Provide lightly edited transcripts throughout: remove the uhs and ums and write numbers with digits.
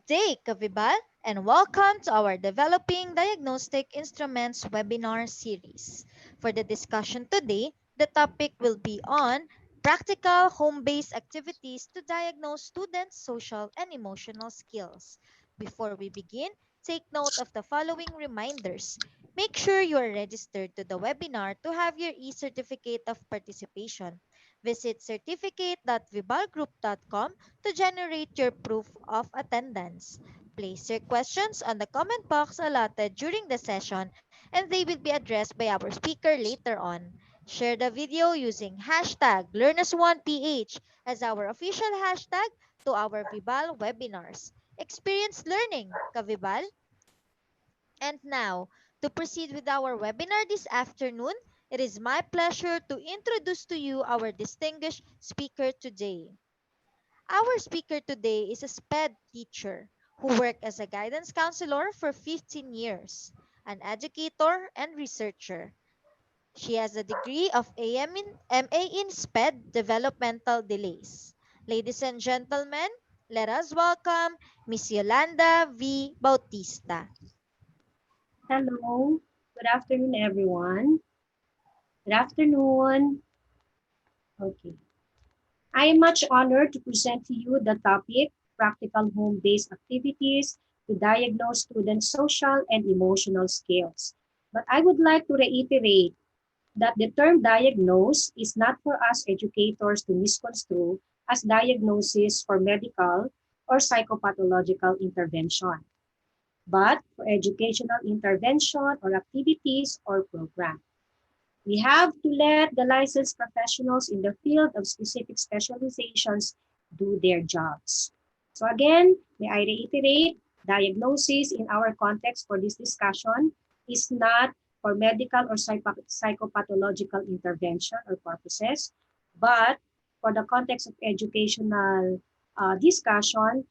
day, Kavibal, and welcome to our Developing Diagnostic Instruments webinar series. For the discussion today, the topic will be on practical home-based activities to diagnose students' social and emotional skills. Before we begin, take note of the following reminders. Make sure you are registered to the webinar to have your e-certificate of participation. Visit certificate.vibalgroup.com to generate your proof of attendance. Place your questions on the comment box allotted during the session and they will be addressed by our speaker later on. Share the video using hashtag LearnAs1PH as our official hashtag to our Vibal webinars. Experience learning, Kavibal. And now, to proceed with our webinar this afternoon, it is my pleasure to introduce to you our distinguished speaker today. Our speaker today is a SPED teacher who worked as a guidance counselor for 15 years, an educator and researcher. She has a degree of MA in SPED Developmental Delays. Ladies and gentlemen, let us welcome Miss Yolanda V. Bautista. Hello. Good afternoon, everyone. Good afternoon. Okay. I am much honored to present to you the topic, practical home-based activities to diagnose students' social and emotional skills. But I would like to reiterate that the term diagnose is not for us educators to misconstrue as diagnosis for medical or psychopathological intervention, but for educational intervention or activities or programs. We have to let the licensed professionals in the field of specific specializations do their jobs. So again, may I reiterate, diagnosis in our context for this discussion is not for medical or psychopathological intervention or purposes, but for the context of educational discussion,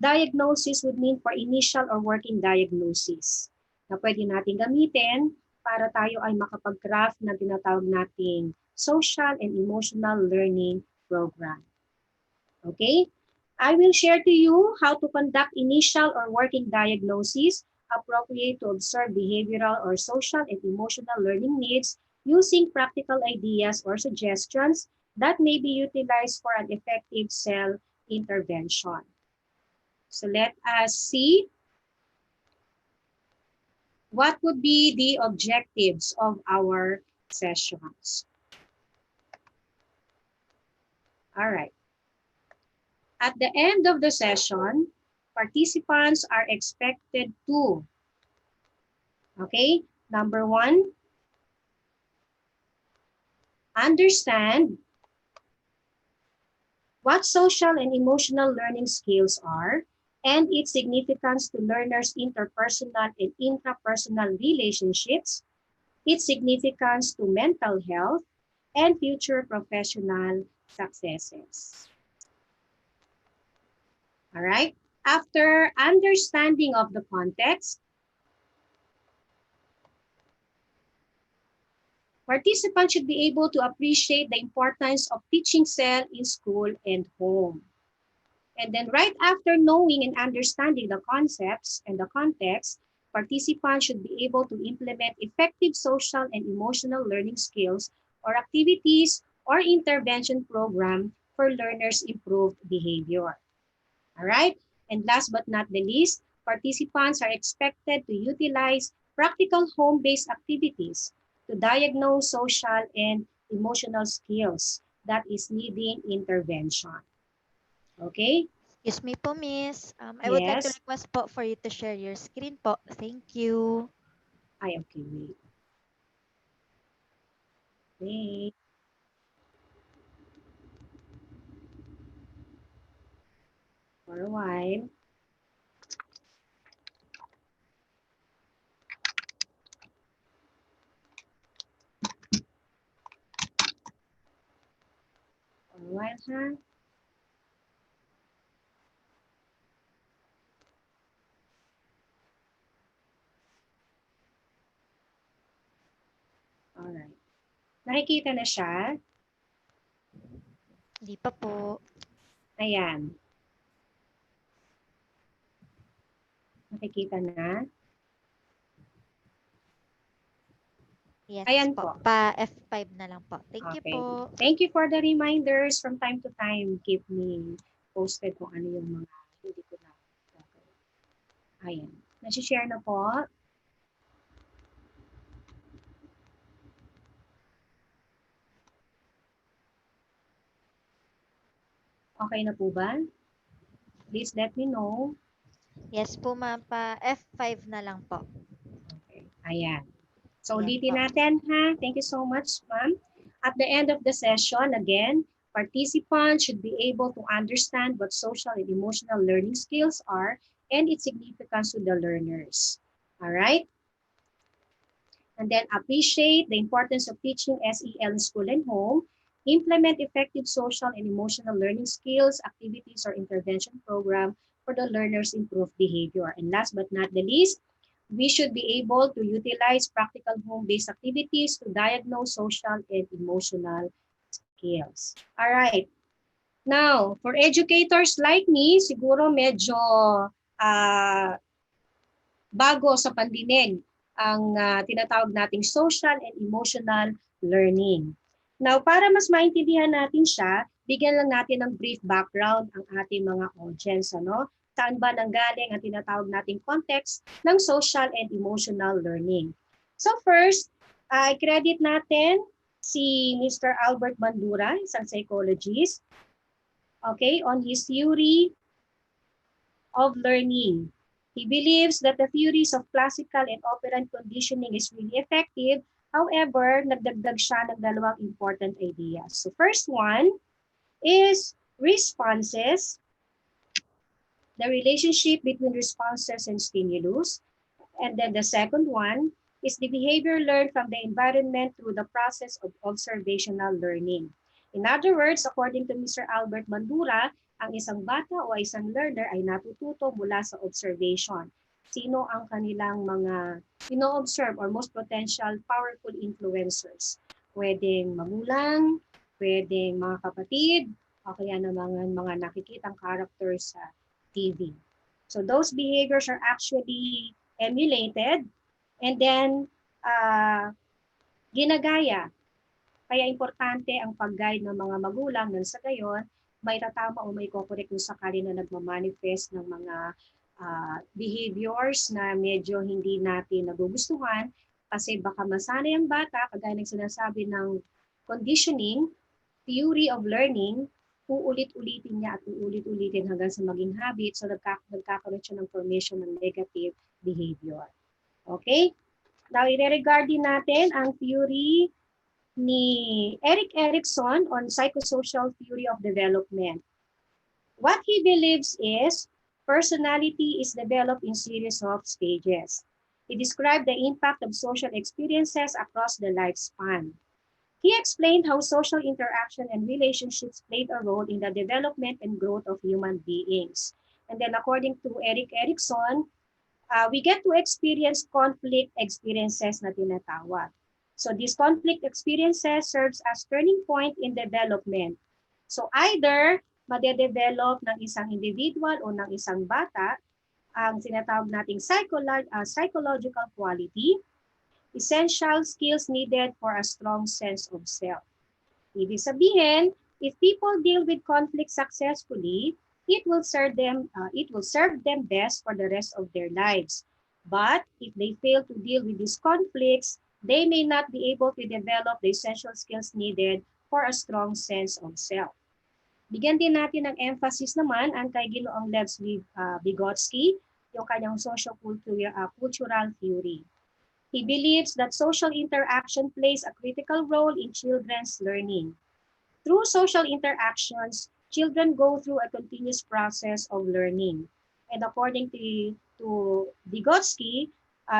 diagnosis would mean for initial or working diagnosis na pwede natin gamitin para tayo ay makapag-craft na tinatawag nating social and emotional learning program. Okay? I will share to you how to conduct initial or working diagnosis appropriate to observe behavioral or social and emotional learning needs using practical ideas or suggestions that may be utilized for an effective cell intervention. So let us see what would be the objectives of our sessions. All right. At the end of the session, participants are expected to, okay, number one, understand what social and emotional learning skills are and its significance to learners' interpersonal and intrapersonal relationships, its significance to mental health, and future professional successes. All right. After understanding of the context, participants should be able to appreciate the importance of teaching cell in school and home. And then right after knowing and understanding the concepts and the context, participants should be able to implement effective social and emotional learning skills or activities or intervention program for learners' improved behavior. All right? And last but not the least, participants are expected to utilize practical home-based activities to diagnose social and emotional skills that is needing intervention. Okay? Excuse me po, Miss. I would like to Yes? request po for you to share your screen po. Thank you. Okay, wait. Wait. For a while. For a while, huh? Alright. Nakikita na siya? Hindi pa po. Ayan. Nakikita na? Yes Ayan po. po. Pa F5 na lang po. Thank you Okay. po. Thank you for the reminders from time to time. Keep me posted kung ano yung mga hindi ko na gagawin. Ayan. Nasi-share na po. Okay na po ba? Please let me know. Yes po ma'am. Pa F5 na lang po. Okay. Ayan. So Ayan ulitin po. natin ha. Thank you so much, ma'am. At the end of the session, again, participants should be able to understand what social and emotional learning skills are and its significance to the learners. All right? And then appreciate the importance of teaching SEL in school and home, implement effective social and emotional learning skills, activities, or intervention program for the learners' improved behavior. And last but not the least, we should be able to utilize practical home-based activities to diagnose social and emotional skills. All right. Now, for educators like me, siguro medyo uh, bago sa pandinig ang tinatawag nating social and emotional learning. Now, para mas maintindihan natin siya, bigyan lang natin ng brief background ang ating mga audience. Ano? Saan ba nanggaling ang tinatawag nating context ng social and emotional learning? So first, credit natin si Mr. Albert Bandura, isang psychologist, okay, on his theory of learning. He believes that the theories of classical and operant conditioning is really effective. However, nagdagdag siya ng dalawang important ideas. So first one is responses, the relationship between responses and stimulus. And then the second one is the behavior learned from the environment through the process of observational learning. In other words, according to Mr. Albert Bandura, ang isang bata o isang learner ay natututo mula sa observation. Sino ang kanilang mga ino-observe or most potential powerful influencers? Pwedeng magulang, pwedeng mga kapatid, o kaya naman mga nakikitang characters sa TV. So those behaviors are actually emulated and then ginagaya. Kaya importante ang pag-guide ng mga magulang nang sa gayon may tatama o may kokorek kung sakali na nagmamanifest ng mga behaviors na medyo hindi natin nagugustuhan kasi baka masanay ang bata, kagaya ng sinasabi ng conditioning, theory of learning, uulit-ulitin niya at uulit-ulitin hanggang sa maging habit. So nagkakaroon siya ng formation ng negative behavior. Okay? Now, i-regard din natin ang theory ni Erik Erikson on psychosocial theory of development. What he believes is personality is developed in series of stages. He described the impact of social experiences across the lifespan. He explained how social interaction and relationships played a role in the development and growth of human beings. And then according to Erik Erikson, we get to experience conflict experiences na tinatawag. So these conflict experiences serves as turning point in development. So either madedevelop ng isang individual o ng isang bata ang sinatawag nating psychological quality, essential skills needed for a strong sense of self. Ibig sabihin, if people deal with conflict successfully, it will serve them best for the rest of their lives. But if they fail to deal with these conflicts, they may not be able to develop the essential skills needed for a strong sense of self. Bigyan din natin ng emphasis naman ang kay Ginoong Lev Vygotsky, yung kanyang cultural theory. He believes that social interaction plays a critical role in children's learning. Through social interactions, children go through a continuous process of learning. And according to Vygotsky,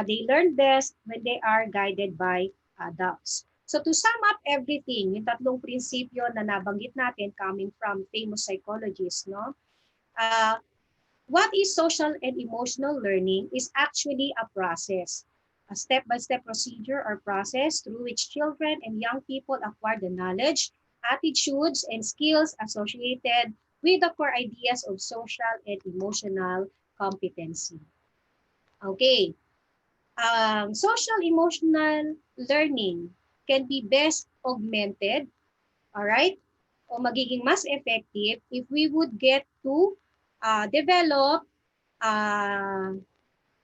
they learn best when they are guided by adults. So to sum up everything, yung tatlong prinsipyo na nabanggit natin coming from famous psychologists, no? What is social and emotional learning is actually a process, a step-by-step procedure or process through which children and young people acquire the knowledge, attitudes, and skills associated with the core ideas of social and emotional competency. Okay. Social emotional learning can be best augmented, all right, o magiging mas effective if we would get to develop uh,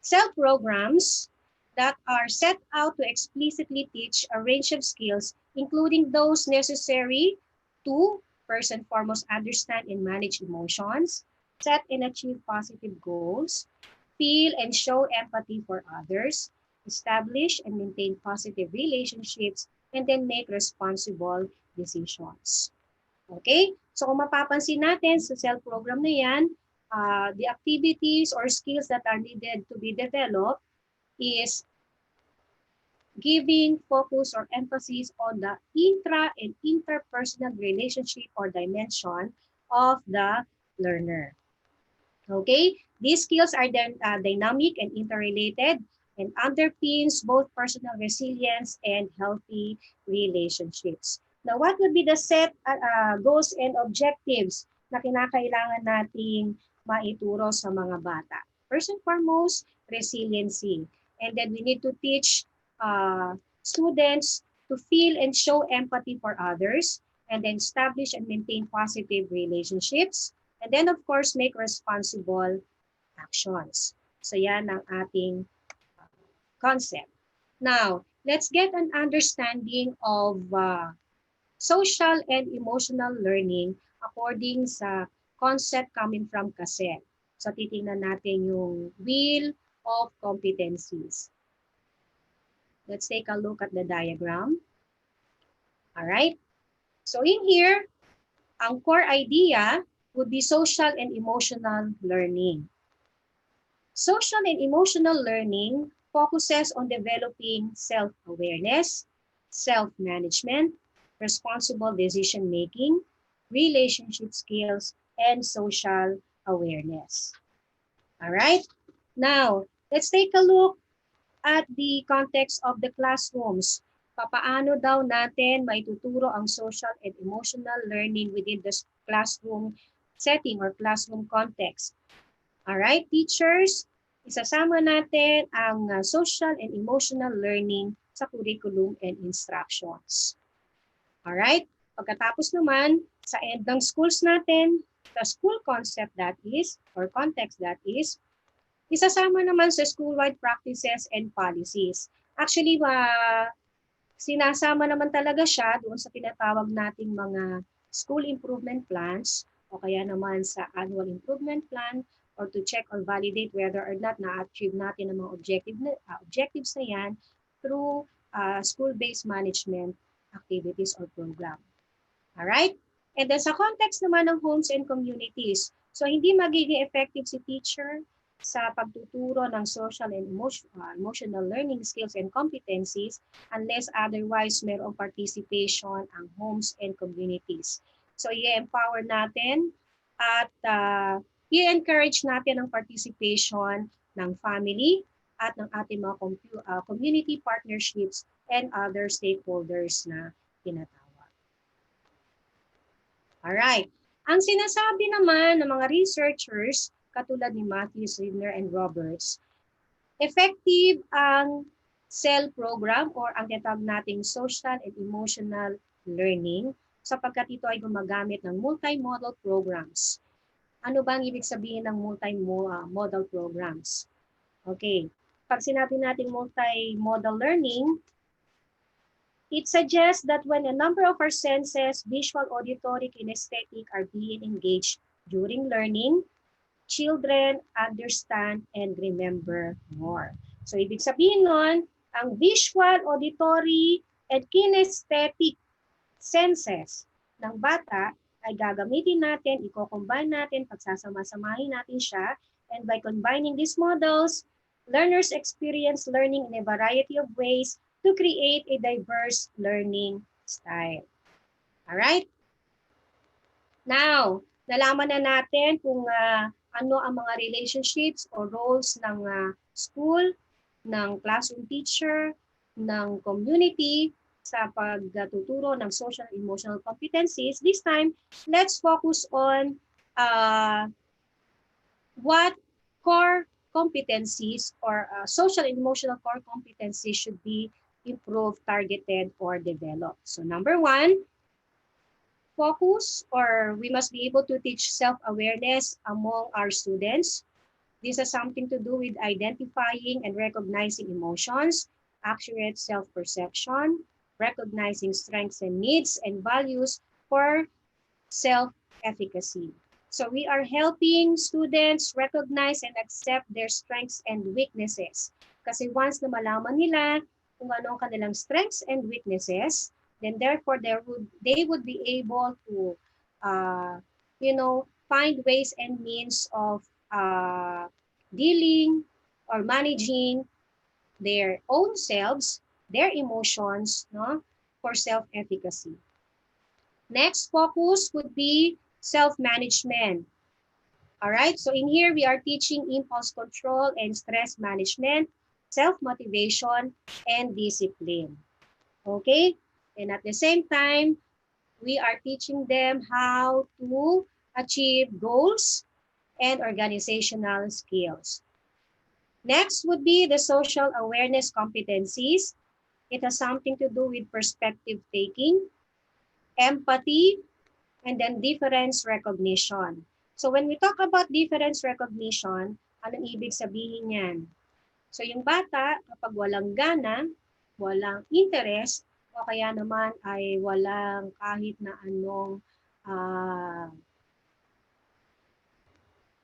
self-programs that are set out to explicitly teach a range of skills, including those necessary to, first and foremost, understand and manage emotions, set and achieve positive goals, feel and show empathy for others, establish and maintain positive relationships, and then make responsible decisions. Okay? So kung mapapansin natin sa self-program na yan, the activities or skills that are needed to be developed is giving focus or emphasis on the intra and interpersonal relationship or dimension of the learner. Okay, these skills are then dynamic and interrelated and underpins both personal resilience and healthy relationships. Now, what would be the set goals and objectives na kinakailangan nating maituro sa mga bata? First and foremost, resiliency. And then we need to teach students to feel and show empathy for others and then establish and maintain positive relationships. And then, of course, make responsible actions. So yan ang ating concept. Now, let's get an understanding of social and emotional learning according sa concept coming from Cassell. So titingnan natin yung wheel of competencies. Let's take a look at the diagram. All right. So in here, ang core idea would be social and emotional learning. Social and emotional learning focuses on developing self-awareness, self-management, responsible decision-making, relationship skills, and social awareness. All right? Now, let's take a look at the context of the classrooms. Papaano daw natin maituturo ang social and emotional learning within the classroom setting or classroom context. Alright, teachers, isasama natin ang social and emotional learning sa curriculum and instructions. Alright, pagkatapos naman, sa end ng schools natin, the school concept that is, or context that is, isasama naman sa school-wide practices and policies. Actually, sinasama naman talaga siya doon sa tinatawag nating mga school improvement plans o kaya naman sa annual improvement plan or to check or validate whether or not na-achieve natin ang mga objectives na yan through school-based management activities or program. Alright? And then sa context naman ng homes and communities, so hindi magiging effective si teacher sa pagtuturo ng social and emotional learning skills and competencies unless otherwise mayroong participation ang homes and communities. So i-empower natin at i-encourage natin ang participation ng family at ng ating mga community partnerships and other stakeholders na tinatawag. Alright. Ang sinasabi naman ng mga researchers katulad ni Matthews, Ridner, and Roberts, effective ang CEL program or ang tinatawag nating social and emotional learning sapagkat ito ay gumagamit ng multimodal programs. Ano ba ang ibig sabihin ng multimodal programs? Okay, pag sinabi natin multimodal learning, it suggests that when a number of our senses, visual, auditory, kinesthetic, are being engaged during learning, children understand and remember more. So, ibig sabihin nun, ang visual, auditory, and kinesthetic senses ng bata ay gagamitin natin, i-combine natin, pagsasama-samahin natin siya, and by combining these models, learners experience learning in a variety of ways to create a diverse learning style. Alright? Now, nalaman na natin kung ano ang mga relationships o roles ng school, ng classroom teacher, ng community sa pagtuturo ng social and emotional competencies. This time, let's focus on what core competencies or social and emotional core competencies should be improved, targeted, or developed. So number one, focus, or we must be able to teach self-awareness among our students. This has something to do with identifying and recognizing emotions, accurate self-perception, recognizing strengths and needs and values for self-efficacy. So we are helping students recognize and accept their strengths and weaknesses. Kasi once na malaman nila kung ano ang kanilang strengths and weaknesses, then therefore they would be able to, find ways and means of dealing or managing their own selves, their emotions, no, for self-efficacy. Next focus would be self-management. All right, so in here we are teaching impulse control and stress management, self-motivation, and discipline. Okay, and at the same time, we are teaching them how to achieve goals and organizational skills. Next would be the social awareness competencies. It has something to do with perspective taking, empathy, and then difference recognition. So when we talk about difference recognition, anong ibig sabihin yan? So yung bata, kapag walang gana, walang interest, o kaya naman ay walang kahit na anong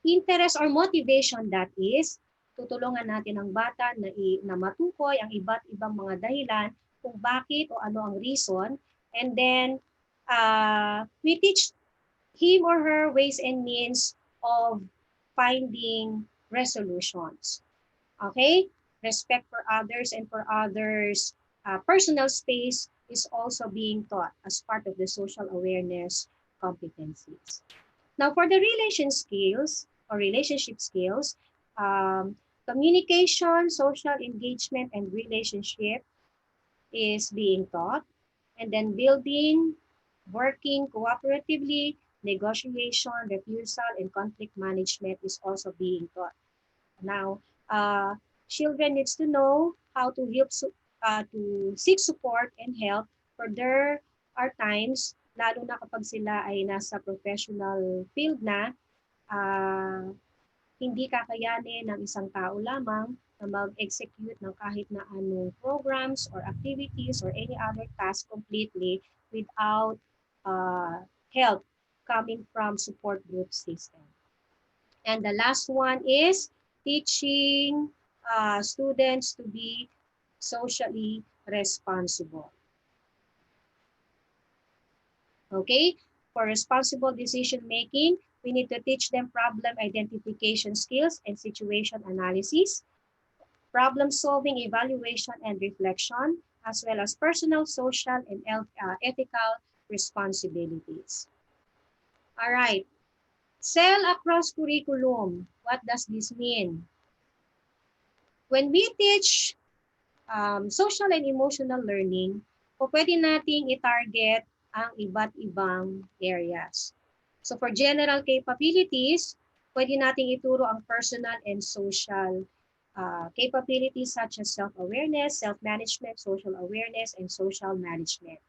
interest or motivation, that is, tutulungan natin ang bata na matukoy ang iba't ibang mga dahilan kung bakit o ano ang reason, and then we teach him or her ways and means of finding resolutions. Okay? Respect for others and for others' personal space is also being taught as part of the social awareness competencies. Now, for the relation skills or relationship skills, communication, social engagement, and relationship is being taught. And then building, working cooperatively, negotiation, refusal, and conflict management is also being taught. Now, children needs to know how to help to seek support and help for there are times, lalo na kapag sila ay nasa professional field na, uh, hindi kakayanin ng isang tao lamang na mag-execute ng kahit na anong programs or activities or any other task completely without help coming from support group system. And the last one is teaching students to be socially responsible. Okay, for responsible decision making, we need to teach them problem identification skills and situation analysis, problem solving, evaluation, and reflection, as well as personal, social, and ethical responsibilities. All right, sell across curriculum. What does this mean? When we teach social and emotional learning, o pwede nating i-target ang iba't ibang areas. So for general capabilities, pwede nating ituro ang personal and social capabilities such as self-awareness, self-management, social awareness, and social management.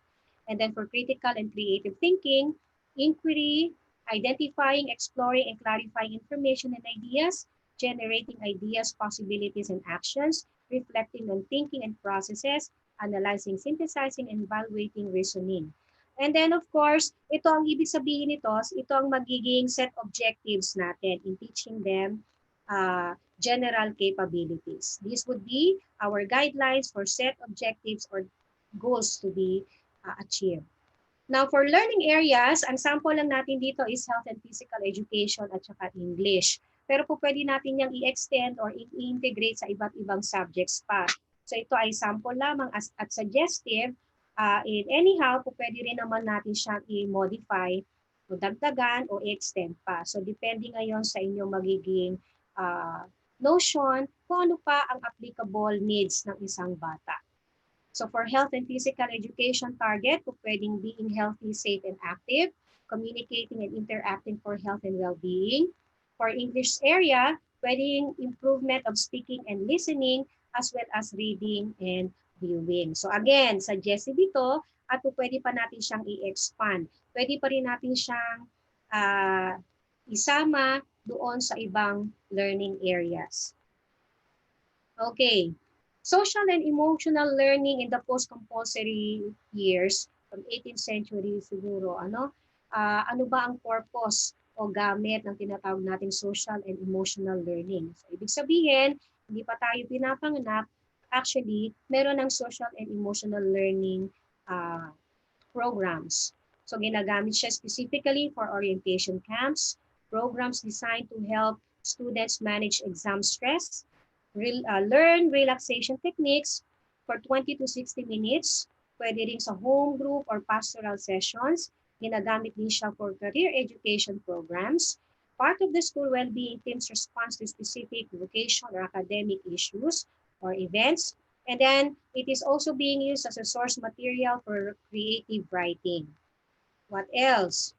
And then for critical and creative thinking, inquiry, identifying, exploring, and clarifying information and ideas, generating ideas, possibilities, and actions, reflecting on thinking and processes, analyzing, synthesizing, and evaluating reasoning. And then of course, ito ang ibig sabihin nito, ito ang magiging set objectives natin in teaching them general capabilities. This would be our guidelines for set objectives or goals to be achieved. Now, for learning areas, ang sample lang natin dito is health and physical education at saka English. Pero po pwede natin yung i-extend or i-integrate sa iba't ibang subjects pa. So ito ay sample lamang at suggestive. In anyhow, po pwede rin naman natin siyang i-modify o dagdagan o i-extend pa. So depende ngayon sa inyong magiging notion kung ano pa ang applicable needs ng isang bata. So for health and physical education target, po pwedeng being healthy, safe, and active, communicating and interacting for health and well-being. For English area, pwedeng improvement of speaking and listening, as well as reading and viewing. So again, suggested ito at pwede pa natin siyang i-expand. Pwede pa rin natin siyang uh, isama doon sa ibang learning areas. Okay. Social and emotional learning in the post-compulsory years from 18th century siguro, ano ba ang purpose o gamit ng tinatawag nating social and emotional learning? So, ibig sabihin, hindi pa tayo pinapanganak, actually, meron ng social and emotional learning uh, programs. So ginagamit siya specifically for orientation camps, programs designed to help students manage exam stress, learn relaxation techniques for 20 to 60 minutes, pwede rin sa home group or pastoral sessions. Ginagamit din siya for career education programs. Part of the school well-being team's response to specific vocational or academic issues or events. And then it is also being used as a source material for creative writing. What else?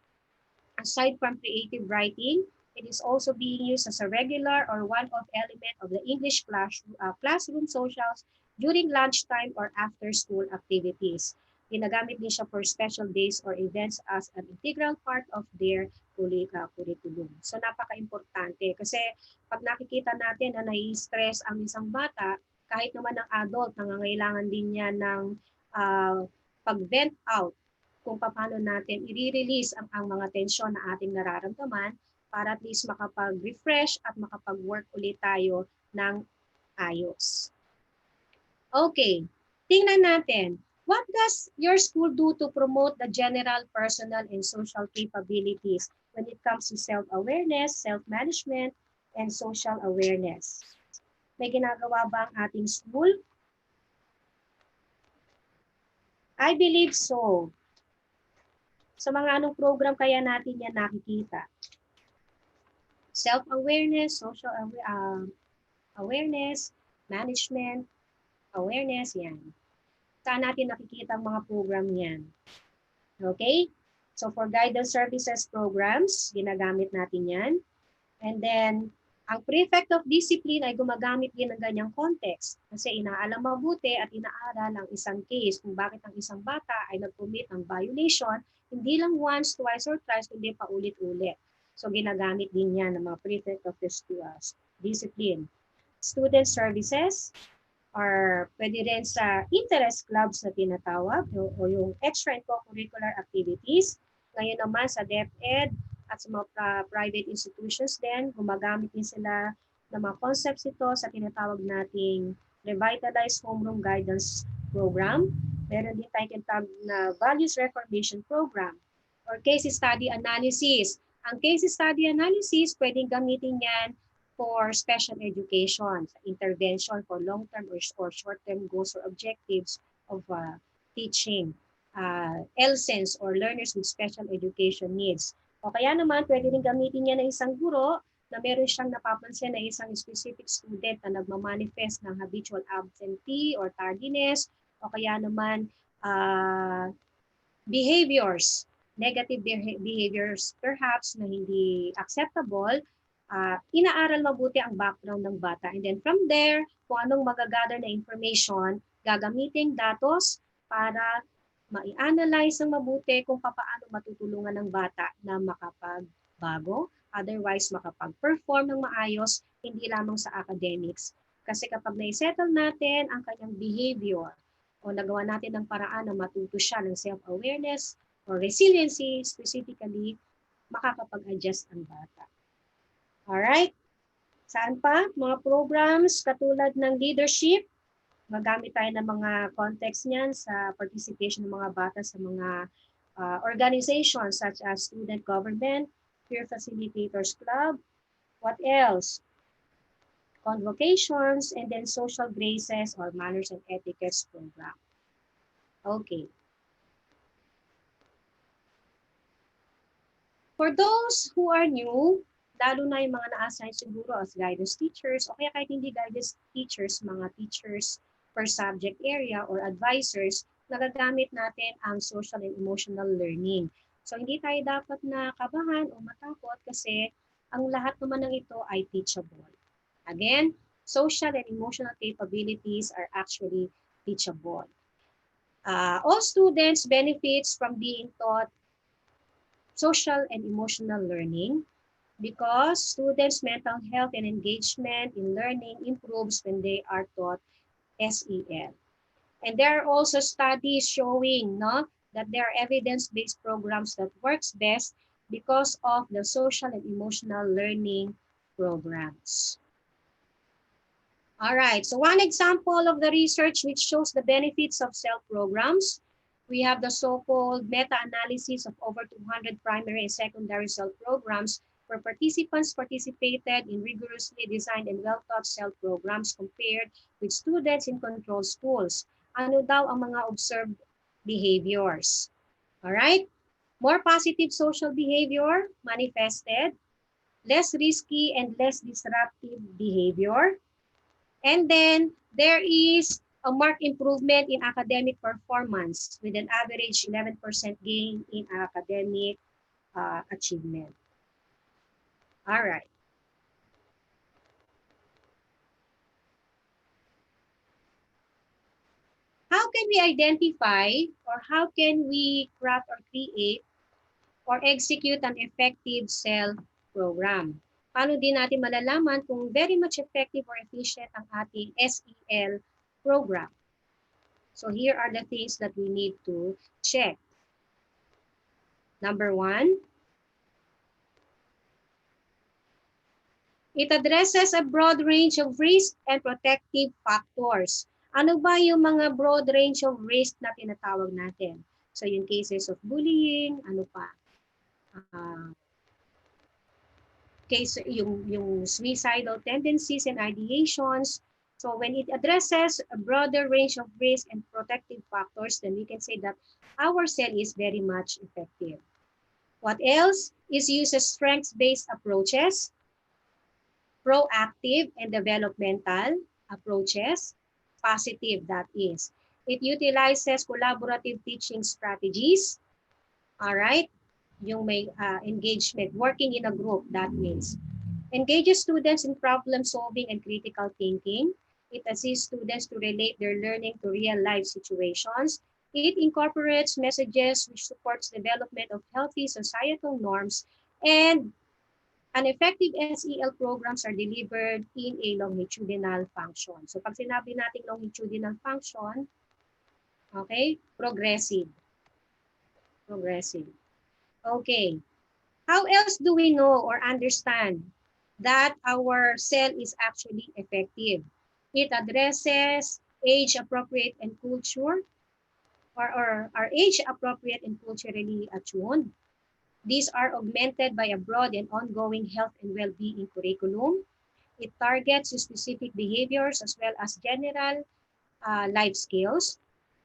Aside from creative writing, it is also being used as a regular or one-off element of the English classroom socials during lunchtime or after-school activities. Ginagamit din siya for special days or events as an integral part of their curriculum. So napaka-importante kasi pag nakikita natin na nai-stress ang isang bata, kahit naman ang adult, nangangailangan din niya ng pag-vent out kung paano natin i-release ang mga tensyon na ating nararamdaman para at least makapag-refresh at makapag-work ulit tayo ng ayos. Okay, tingnan natin. What does your school do to promote the general, personal, and social capabilities when it comes to self-awareness, self-management, and social awareness? May ginagawa ba ang ating school? I believe so. Sa mga anong program kaya natin yan nakikita? Self-awareness, social awareness, management, awareness, yan. Saan natin nakikita ang mga program yan? Okay? So for guidance services programs, ginagamit natin yan. And then, ang prefect of discipline ay gumagamit din ng ganyang context kasi inaalam mabuti at inaaral ang isang case kung bakit ang isang bata ay nag-commit ng violation, hindi lang once, twice, or thrice, kundi paulit-ulit. So ginagamit din yan ng mga prefect of this discipline. Student services, or pwede rin sa interest clubs na tinatawag o yung extra and co-curricular activities. Ngayon naman sa DepEd at sa mga private institutions din, gumagamit din sila ng mga concepts ito sa tinatawag nating Revitalized Homeroom Guidance Program. Meron din tayong tinatawag na Values Reformation Program or Case Study Analysis. Ang Case Study Analysis, pwedeng gamitin yan for special education, intervention for long-term or short-term goals or objectives of teaching, LSENs or learners with special education needs. O kaya naman, pwede rin gamitin niya ng isang guro na meron siyang napapansin na isang specific student na nagmamanifest ng habitual absentee or tardiness, o kaya naman behaviors, negative behaviors perhaps na hindi acceptable, inaaral mabuti ang background ng bata. And then from there, kung anong magagather na information, gagamitin datos para ma-analyze ng mabuti kung paano matutulungan ng bata na makapagbago, otherwise makapag-perform ng maayos, hindi lamang sa academics. Kasi kapag na-settle natin ang kanyang behavior o nagawa natin ng paraan na matuto siya ng self-awareness or resiliency specifically, makakapag-adjust ang bata. Alright? Saan pa? Mga programs katulad ng leadership, magamit tayo ng mga context niyan sa participation ng mga bata sa mga organizations such as student government, peer facilitators club, what else? Convocations, and then social graces or manners and etiquettes program. Okay. For those who are new, lalo na yung mga na-assign siguro as guidance teachers o kaya kahit hindi guidance teachers, mga teachers per subject area or advisors, nagagamit natin ang social and emotional learning. So hindi tayo dapat na kabahan o matakot kasi ang lahat naman ng ito ay teachable. Again, social and emotional capabilities are actually teachable. All students benefits from being taught social and emotional learning because students' mental health and engagement in learning improves when they are taught SEL. And there are also studies showing that there are evidence-based programs that works best because of the social and emotional learning programs. All right, so one example of the research which shows the benefits of SEL programs, we have the so-called meta-analysis of over 200 primary and secondary SEL programs where participants participated in rigorously designed and well-taught SEL programs compared with students in controlled schools. Ano daw ang mga observed behaviors? All right, more positive social behavior manifested, less risky and less disruptive behavior. And then there is a marked improvement in academic performance with an average 11% gain in academic achievement. All right. How can we identify or how can we craft or create or execute an effective SEL program? Paano din natin malalaman kung very much effective or efficient ang ating SEL program? So here are the things that we need to check. Number one, it addresses a broad range of risk and protective factors. Ano ba yung mga broad range of risk na tinatawag natin? So yung cases of bullying, ano pa? Yung suicidal tendencies and ideations. So when it addresses a broader range of risk and protective factors, then we can say that our cell is very much effective. What else? Is uses strengths-based approaches, proactive and developmental approaches, positive that is. It utilizes collaborative teaching strategies, all right? Yung may engagement, working in a group, that means. Engages students in problem solving and critical thinking. It assists students to relate their learning to real life situations. It incorporates messages which supports development of healthy societal norms, and an effective SEL programs are delivered in a longitudinal function. So pag sinabi natin longitudinal function, okay, progressive. Progressive. Okay. How else do we know or understand that our cell is actually effective? It addresses age appropriate and culture or are age appropriate and culturally attuned. These are augmented by a broad and ongoing health and well-being curriculum. It targets specific behaviors as well as general life skills.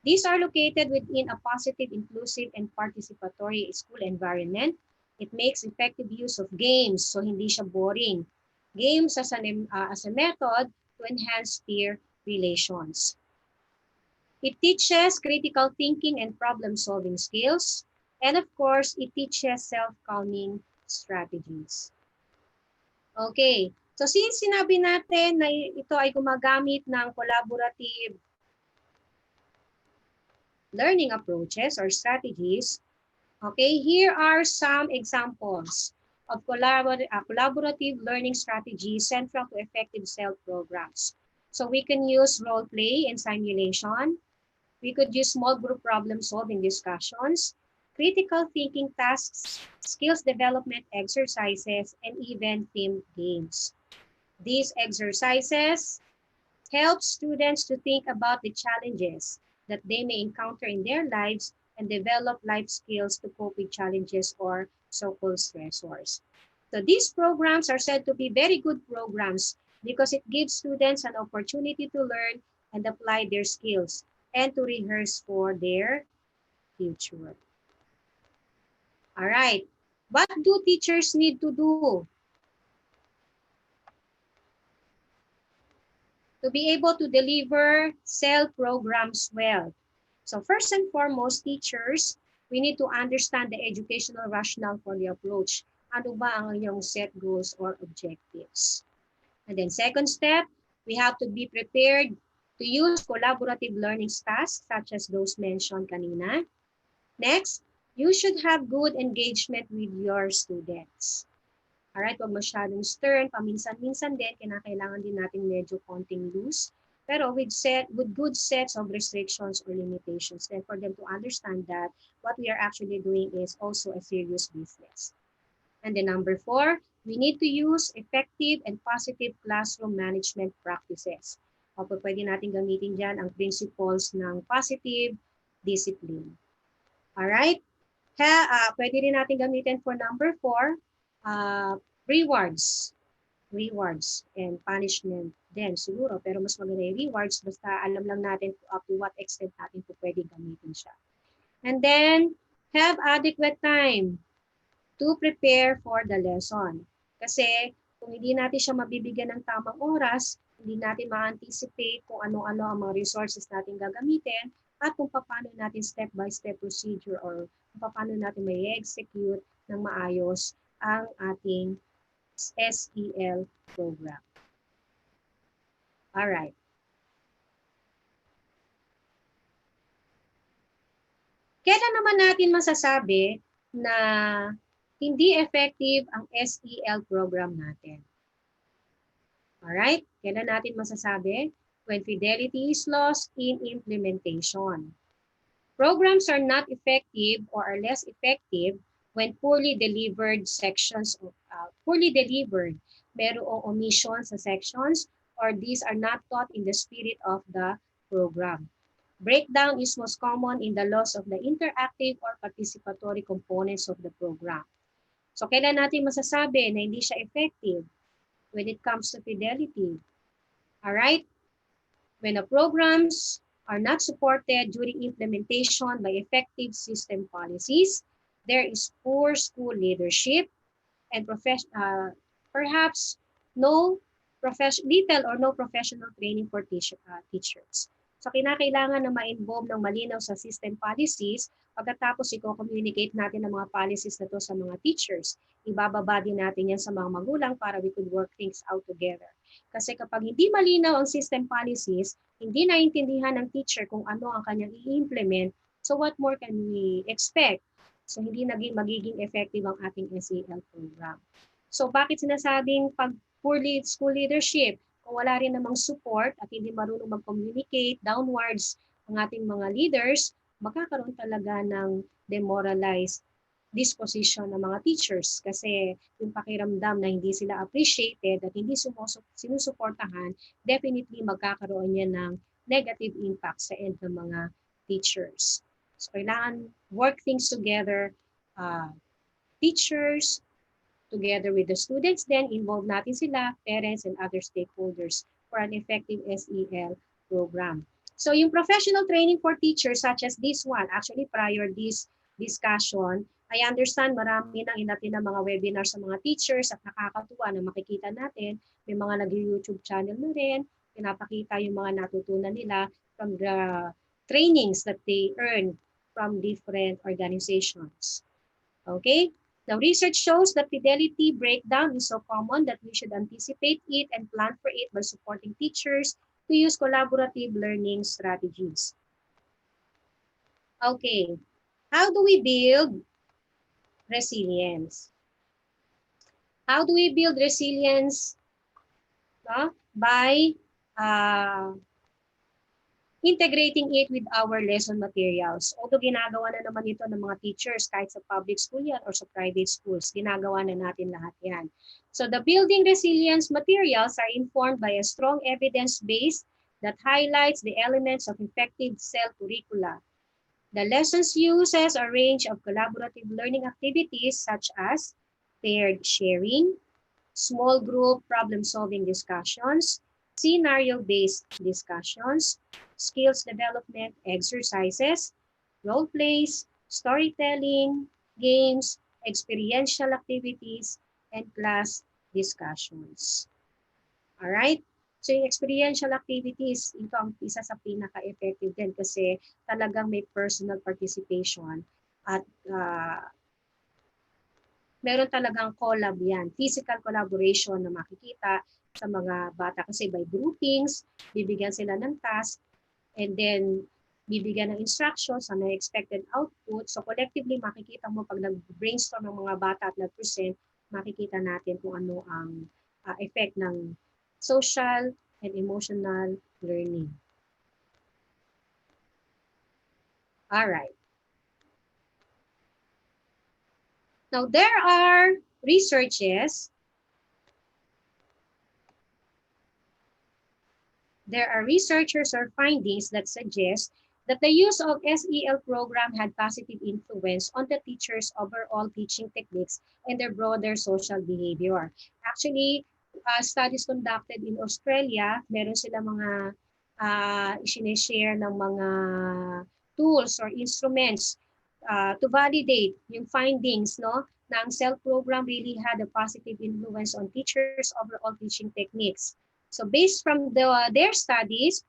These are located within a positive, inclusive, and participatory school environment. It makes effective use of games, so hindi siya boring. Games as a method to enhance peer relations. It teaches critical thinking and problem-solving skills. And of course, it teaches self-calming strategies. Okay, so since sinabi natin na ito ay gumagamit ng collaborative learning approaches or strategies, okay, here are some examples of collaborative learning strategies central to effective SEL programs. So we can use role play and simulation. We could use small group problem solving discussions, critical thinking tasks, skills development exercises, and even themed games. These exercises help students to think about the challenges that they may encounter in their lives and develop life skills to cope with challenges or so-called stressors. So these programs are said to be very good programs because it gives students an opportunity to learn and apply their skills and to rehearse for their future. All right. What do teachers need to do to be able to deliver SEL programs well? So first and foremost, teachers, we need to understand the educational rationale for the approach. Ano ba ang iyong set goals or objectives? And then second step, we have to be prepared to use collaborative learning tasks such as those mentioned kanina. Next, you should have good engagement with your students. Alright, huwag masyadong stern, paminsan-minsan din, kinakailangan din natin medyo konting loose. Pero with good sets of restrictions or limitations, then for them to understand that what we are actually doing is also a serious business. And then number 4, we need to use effective and positive classroom management practices. O pwede natin gamitin dyan ang principles ng positive discipline. Alright? Pwede rin natin gamitin for number 4, rewards. Rewards and punishment din siguro. Pero mas maganda yung rewards basta alam lang natin up to what extent natin po pwede gamitin siya. And then, have adequate time to prepare for the lesson. Kasi kung hindi natin siya mabibigyan ng tamang oras, hindi natin ma-anticipate kung ano-ano ang mga resources natin gagamitin at kung paano natin step-by-step procedure or kung paano natin may execute ng maayos ang ating SEL program. Alright. Kailan naman natin masasabi na hindi effective ang SEL program natin? Alright? Kailan natin masasabi? When fidelity is lost in implementation. Programs are not effective or are less effective when poorly delivered sections, merong omission sa sections, or these are not taught in the spirit of the program. Breakdown is most common in the loss of the interactive or participatory components of the program. So kailan natin masasabi na hindi siya effective? When it comes to fidelity. Alright? When the programs are not supported during implementation by effective system policies, there is poor school leadership and perhaps little or no professional training for teachers. So kinakailangan na ma-involve ng malinaw sa system policies pagkatapos i-communicate natin ang mga policies na to sa mga teachers. Ibababa din natin yan sa mga magulang para we could work things out together. Kasi kapag hindi malinaw ang system policies, hindi naintindihan ng teacher kung ano ang kanyang i-implement, so what more can we expect? So hindi magiging effective ang ating SEL program. So bakit sinasabing pag poorly school leadership? Kung wala rin namang support at hindi marunong mag-communicate downwards ang ating mga leaders, magkakaroon talaga ng demoralized disposition ng mga teachers kasi yung pakiramdam na hindi sila appreciated at hindi sinusuportahan, definitely magkakaroon yan ng negative impact sa end ng mga teachers. So kailangan work things together, teachers, together with the students, then involve natin sila, parents, and other stakeholders for an effective SEL program. So yung professional training for teachers such as this one, actually prior this discussion, I understand marami nang inatin ng mga webinars sa mga teachers at nakakatuwa na makikita natin, may mga nag-YouTube channel na rin, pinapakita yung mga natutunan nila from the trainings that they earn from different organizations. Okay? Now, research shows that fidelity breakdown is so common that we should anticipate it and plan for it by supporting teachers to use collaborative learning strategies. Okay, how do we build resilience? How do we build resilience? By integrating it with our lesson materials. Although ginagawa na naman ito ng mga teachers kahit sa public school yan or sa private schools, ginagawa na natin lahat yan. So the building resilience materials are informed by a strong evidence base that highlights the elements of effective SEL curricula. The lessons uses a range of collaborative learning activities such as paired sharing, small group problem-solving discussions, scenario-based discussions, skills development exercises, role plays, storytelling, games, experiential activities, and class discussions. Alright? So yung experiential activities, ito ang isa sa pinaka-effective din kasi talagang may personal participation at meron talagang collab yan, physical collaboration na makikita sa mga bata kasi by groupings, bibigyan sila ng task, and then bibigyan ng instructions sa may expected output. So collectively, makikita mo pag nag-brainstorm ng mga bata at nag-present, makikita natin kung ano ang effect ng social and emotional learning. All right. Now, there are researches There are researchers or findings that suggest that the use of SEL program had positive influence on the teachers' overall teaching techniques and their broader social behavior. Actually, studies conducted in Australia, meron sila mga isineshare ng mga tools or instruments to validate yung findings, no? Na ang SEL program really had a positive influence on teachers' overall teaching techniques. So based from their studies,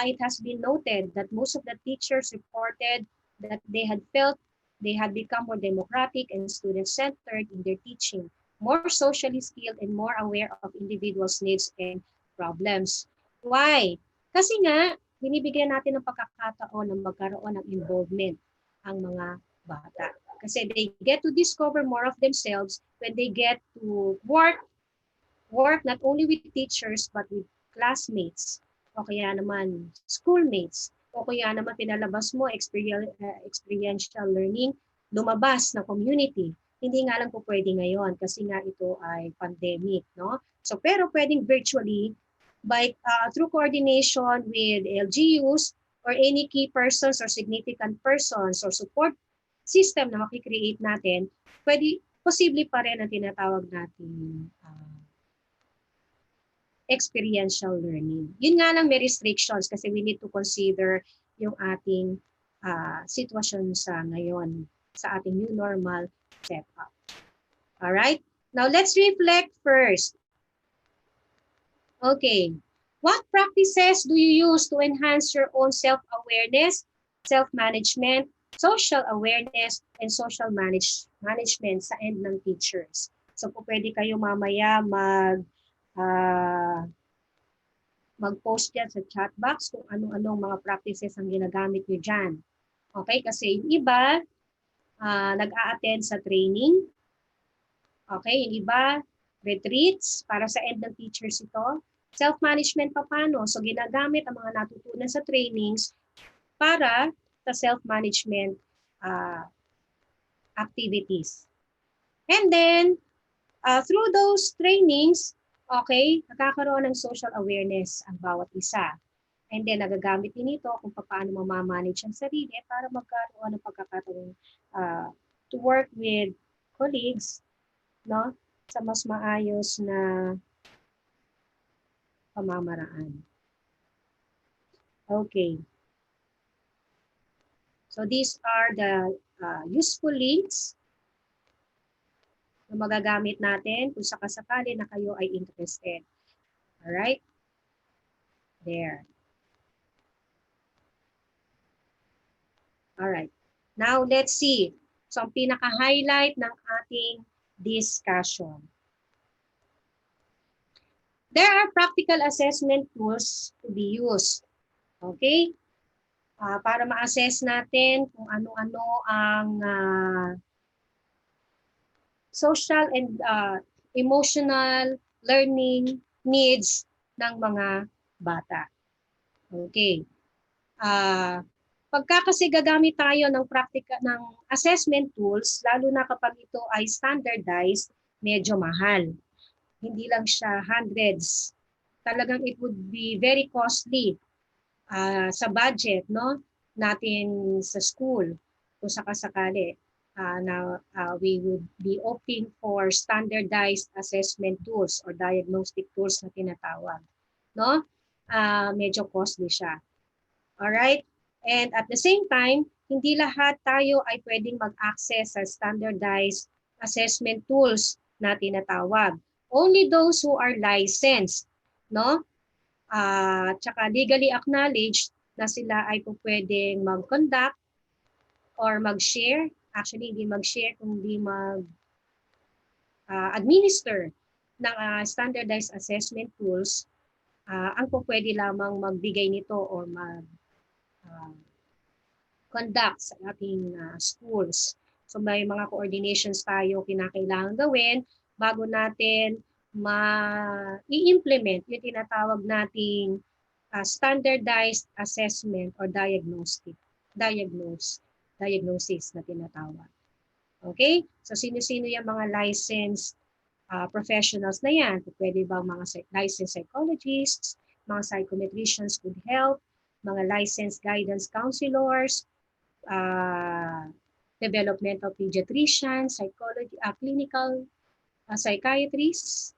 it has been noted that most of the teachers reported that they had felt they had become more democratic and student-centered in their teaching, more socially skilled and more aware of individuals' needs and problems. Why? Kasi nga, binibigyan natin ng pagkakataon na magkaroon ng involvement ang mga bata. Kasi they get to discover more of themselves when they get to work not only with teachers but with classmates o kaya naman schoolmates o kaya naman pinalabas mo experiential learning, lumabas na community. Hindi nga lang po pwede ngayon kasi nga ito ay pandemic, no? So pero pwedeng virtually by through coordination with LGUs or any key persons or significant persons or support system na makikreate natin, posible pa rin ang tinatawag natin experiential learning. Yun nga lang may restrictions kasi we need to consider yung ating sitwasyon sa ngayon, sa ating new normal setup. Alright? Now let's reflect first. Okay. What practices do you use to enhance your own self-awareness, self-management, social awareness, and social management sa end ng teachers? So po pwede kayo mamaya mag-post yan sa chat box kung ano-anong mga practices ang ginagamit nyo dyan. Okay, kasi yung iba, nag-a-attend sa training. Okay, yung iba, retreats para sa end ng teachers ito. Self-management pa paano? So ginagamit ang mga natutunan sa trainings para sa self-management activities. And then, through those trainings, okay, nakakaroon ng social awareness ang bawat isa. And then, nagagamit din ito kung paano mamamanage ang sarili para magkaroon ng pagkakataon to work with colleagues, no, sa mas maayos na pamamaraan. Okay. So, these are the useful links na magagamit natin kung sakasakali na kayo ay interested. Alright? There. Alright. Now, let's see. So, ang pinaka-highlight ng ating discussion. There are practical assessment tools to be used. Okay? Para ma-assess natin kung ano-ano ang social and emotional learning needs ng mga bata. Okay. Pagka kasi gagamit tayo ng assessment tools, lalo na kapag ito ay standardized, medyo mahal. Hindi lang siya hundreds. Talagang it would be very costly sa budget, no, natin sa school kung sakasakali. We would be opting for standardized assessment tools or diagnostic tools na tinatawag. No? Medyo costly siya. Alright? And at the same time, hindi lahat tayo ay pwedeng mag-access sa standardized assessment tools na tinatawag. Only those who are licensed, no? Tsaka legally acknowledged na sila ay pwedeng mag-conduct or mag-share. Actually, hindi mag-share, kundi mag-administer ng standardized assessment tools, ang po pwede lamang magbigay nito or uh, conduct sa ating schools. So may mga coordinations tayo kinakailangan gawin bago natin i-implement yung tinatawag nating standardized assessment or diagnosis na tinatawag. Okay? So sino-sino yung mga licensed professionals na yan? Pwede ba mga licensed psychologists, mga psychometricians could help, mga licensed guidance counselors, uh, developmental pediatricians, psychology, clinical psychiatrists.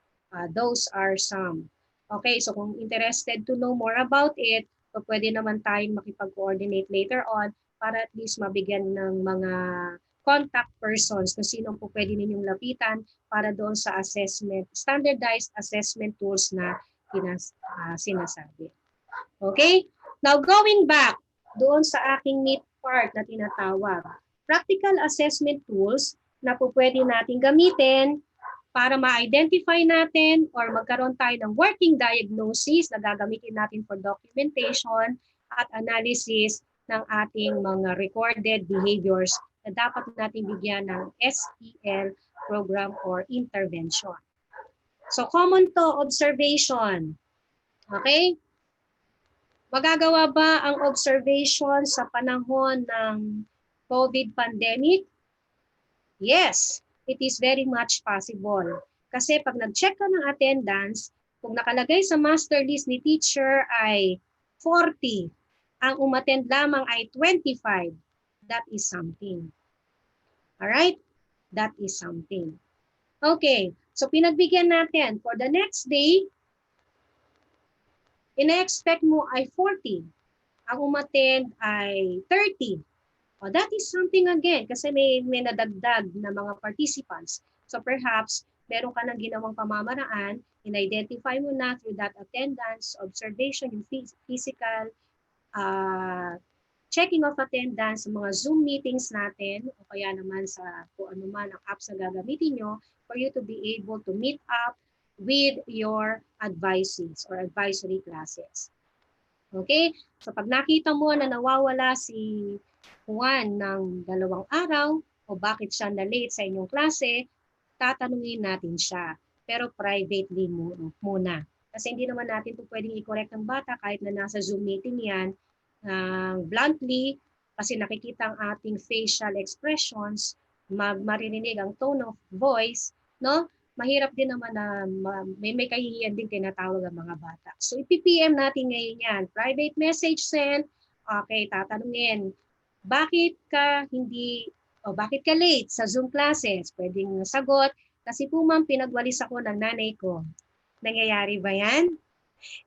Those are some. Okay, so kung interested to know more about it, so pwede naman tayong makipag-coordinate later on para at least mabigyan ng mga contact persons kung sino po pwede ninyong lapitan para doon sa assessment, standardized assessment tools na sinasabi. Okay? Now going back doon sa aking meat part na tinatawag, practical assessment tools na po pwede natin gamitin para ma-identify natin or magkaroon tayo ng working diagnosis na gagamitin natin for documentation at analysis ng ating mga recorded behaviors na dapat natin bigyan ng SEL program or intervention. So common to observation. Okay? Magagawa ba ang observation sa panahon ng COVID pandemic? Yes, it is very much possible. Kasi pag nag-check ka ng attendance, kung nakalagay sa master list ni teacher ay 40, ang umattend lamang ay 25, that is something. Alright? That is something. Okay, so pinagbigyan natin for the next day, ina-expect mo ay 40. Ang umattend ay 30. Oh, that is something again kasi may nadagdag na mga participants. So perhaps meron ka nang ginawang pamamaraan, in-identify mo na through that attendance, observation, yung physical, checking of attendance sa mga Zoom meetings natin o kaya naman sa kung ano man ang apps na gagamitin nyo for you to be able to meet up with your advisees or advisory classes. Okay? So pag nakita mo na nawawala si Juan ng 2 araw o bakit siya na-late sa inyong klase, tatanungin natin siya. Pero privately muna. Kasi hindi naman natin po pwedeng i-correct ng bata kahit na nasa Zoom meeting yan bluntly kasi nakikita ang ating facial expressions, maririnig ang tone of voice, no? Mahirap din naman na may kahihiyan din tinatawag ang mga bata. So ipipm natin ngayon yan. Private message send. Okay, tatanungin. Bakit ka bakit ka late sa Zoom classes? Pwedeng sagot. Kasi po ma'am, pinagwalis ako ng nanay ko. Nangyayari ba yan?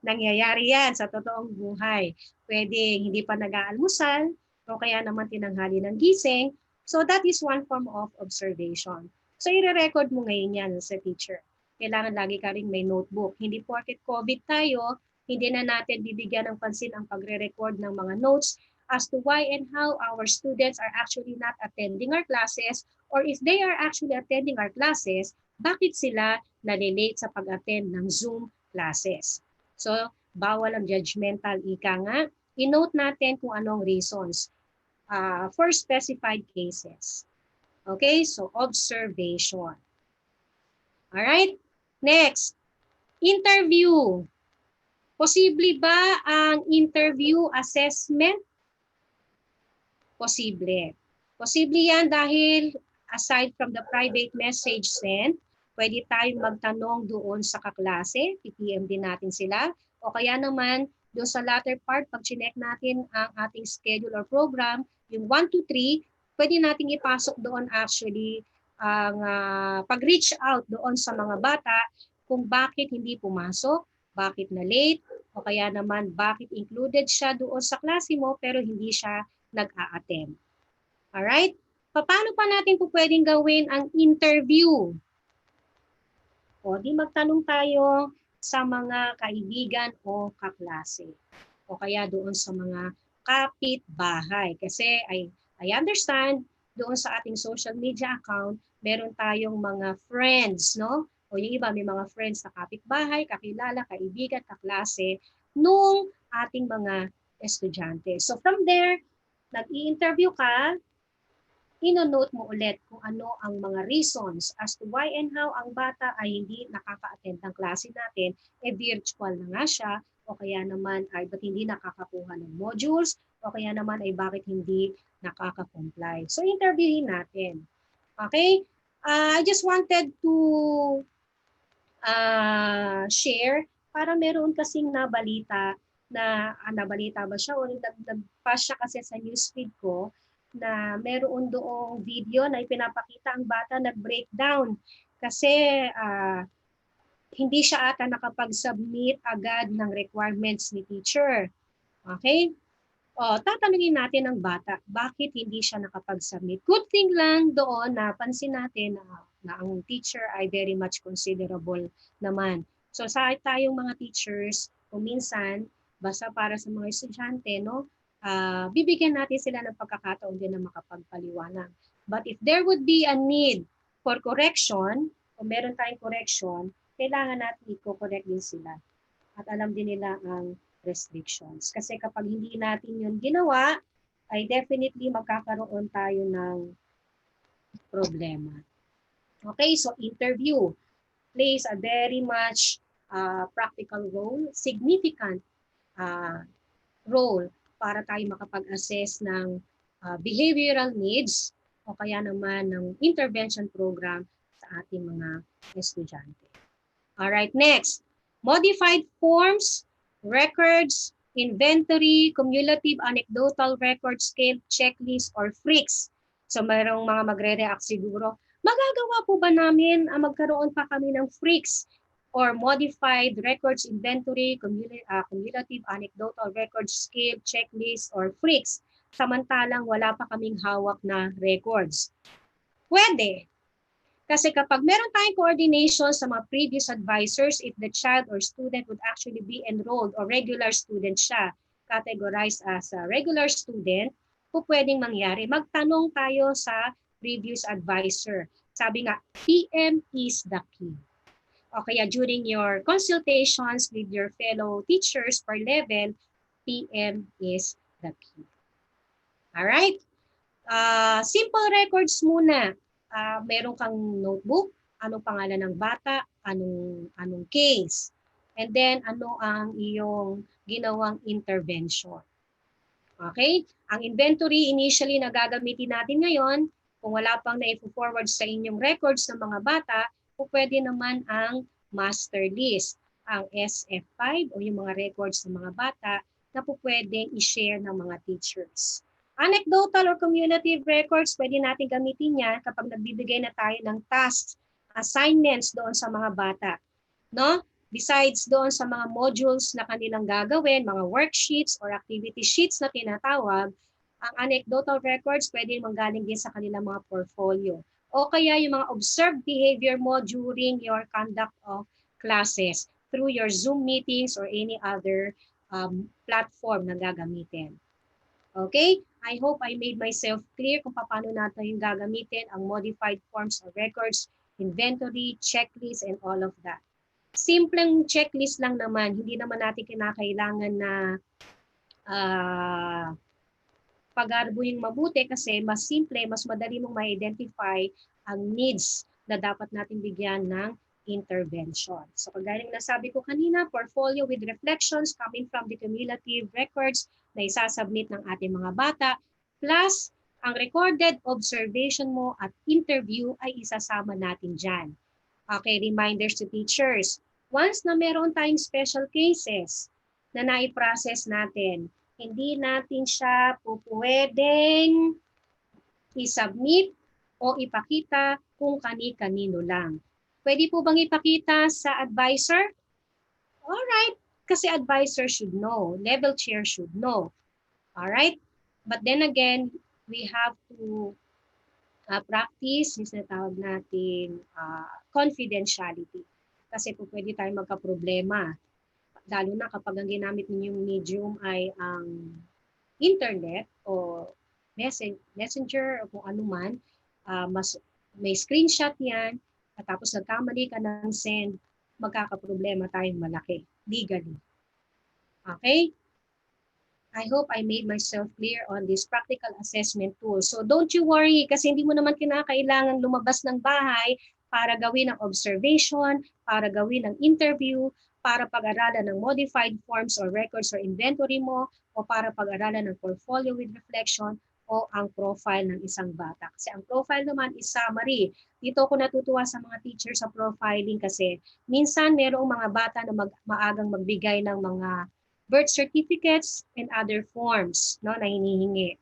Nangyayari yan sa totoong buhay. Pwede hindi pa nag-aalmusal o kaya naman tinanghali ng gising. So that is one form of observation. So i-record mo ngayon yan sa teacher. Kailangan lagi ka rin may notebook. Hindi porket COVID tayo, hindi na natin bibigyan ng pansin ang pagre-record ng mga notes as to why and how our students are actually not attending our classes or if they are actually attending our classes, bakit sila nalilate sa pag-attend ng Zoom classes. So, bawal ang judgmental ika nga. I-note natin kung anong reasons for specified cases. Okay, so observation. Alright, next, interview. Posible ba ang interview assessment? Posible. Posible yan dahil aside from the private message sent, pwede tayong magtanong doon sa kaklase, PPM din natin sila, o kaya naman doon sa latter part, pag chinek natin ang ating schedule or program, yung 1 to 3, pwede nating ipasok doon actually ang pag-reach out doon sa mga bata kung bakit hindi pumasok, bakit na late, o kaya naman bakit included siya doon sa klase mo pero hindi siya nag-a-attend. Alright? Paano pa natin po pwedeng gawin ang interview? O di magtanong tayo sa mga kaibigan o kaklase. O kaya doon sa mga kapitbahay. Kasi I understand doon sa ating social media account, meron tayong mga friends, no? o yung iba may mga friends na kapitbahay, kakilala, kaibigan, kaklase nung ating mga estudyante. So from there, nag-i-interview ka, ino-note mo ulit kung ano ang mga reasons as to why and how ang bata ay hindi nakaka-attend ng klase natin, virtual na nga siya, o kaya naman ay ba't hindi nakakakuha ng modules, o kaya naman ay bakit hindi nakaka-comply. So interviewin natin. Okay? I just wanted to share para meron kasing nabalita na nabalita ba siya o nag-pass siya kasi sa newsfeed ko na meron doong video na ipinapakita ang bata nag-breakdown kasi hindi siya ata nakapag-submit agad ng requirements ni teacher. Okay? O, tatanungin natin ang bata, bakit hindi siya nakapag-submit? Good thing lang doon na pansin natin na ang teacher ay very much considerable naman. So sa tayong mga teachers, kung minsan, basta para sa mga estudyante, no, bibigyan natin sila ng pagkakataon din na makapagpaliwanag. But if there would be a need for correction, kung meron tayong correction, kailangan natin i-correct din sila at alam din nila ang restrictions. Kasi kapag hindi natin yun ginawa, ay definitely magkakaroon tayo ng problema. Okay, so interview plays a very much practical role, significant uh, role para tayo makapag-assess ng behavioral needs o kaya naman ng intervention program sa ating mga estudyante. All right, next. Modified forms, records, inventory, cumulative anecdotal record scale, checklist, or freaks. So mayroong mga magre-react siguro, magagawa po ba namin magkaroon pa kami ng freaks or modified records inventory, cumulative anecdotal record scale, checklist, or freaks samantalang wala pa kaming hawak na records? Pwede. Kasi kapag meron tayong coordination sa mga previous advisors, if the child or student would actually be enrolled or regular student siya, categorized as a regular student, po pwedeng mangyari. Magtanong tayo sa previous advisor. Sabi nga, PM is the key. O kaya during your consultations with your fellow teachers per level, PM is the key. Alright? Simple records muna. Meron kang notebook, anong pangalan ng bata, anong case, and then ano ang iyong ginawang intervention. Okay? Ang inventory initially na gagamitin natin ngayon, kung wala pang na-forward sa inyong records ng mga bata, pwede naman ang master list, ang SF5 o yung mga records ng mga bata na pwedeng i-share ng mga teachers. Anecdotal or cumulative records, pwede natin gamitin yan kapag nagbibigay na tayo ng tasks, assignments doon sa mga bata. No? Besides doon sa mga modules na kanilang gagawin, mga worksheets or activity sheets na tinatawag, ang anecdotal records pwede manggaling din sa kanilang mga portfolio. O kaya yung mga observed behavior mo during your conduct of classes through your Zoom meetings or any other platform na gagamitin. Okay? I hope I made myself clear kung paano natin yung gagamitin ang modified forms of records, inventory, checklist, and all of that. Simpleng checklist lang naman, hindi naman natin kinakailangan na pag-arbuing mabuti kasi mas simple, mas madali mong ma-identify ang needs na dapat natin bigyan ng intervention. So kagaya ng nasabi ko kanina, portfolio with reflections coming from the cumulative records na isasubmit ng ating mga bata, plus ang recorded observation mo at interview ay isasama natin dyan. Okay, reminders to teachers. Once na meron tayong special cases na nai-process natin, hindi natin siya pwedeng i-submit o ipakita kung kani-kanino lang. Pwede po bang ipakita sa advisor? Alright, kasi advisor should know, level chair should know. Alright, but then again, we have to practice yung sinatawag natin confidentiality. Kasi po pwede tayong magka-problema. Lalo na kapag ang ginamit ninyong medium ay ang internet o messenger o kung ano man, mas may screenshot yan, at tapos nagkamali ka ng send, magkakaproblema tayong malaki legally. Okay? I hope I made myself clear on this practical assessment tool. So don't you worry kasi hindi mo naman kinakailangan lumabas ng bahay para gawin ng observation, para gawin ng interview, para pag-aralan ng modified forms or records or inventory mo, o para pag-aralan ng portfolio with reflection o ang profile ng isang bata. Kasi ang profile naman is summary. Dito ako natutuwa sa mga teachers sa profiling kasi minsan merong mga bata na maagang magbigay ng mga birth certificates and other forms no, na hinihingi.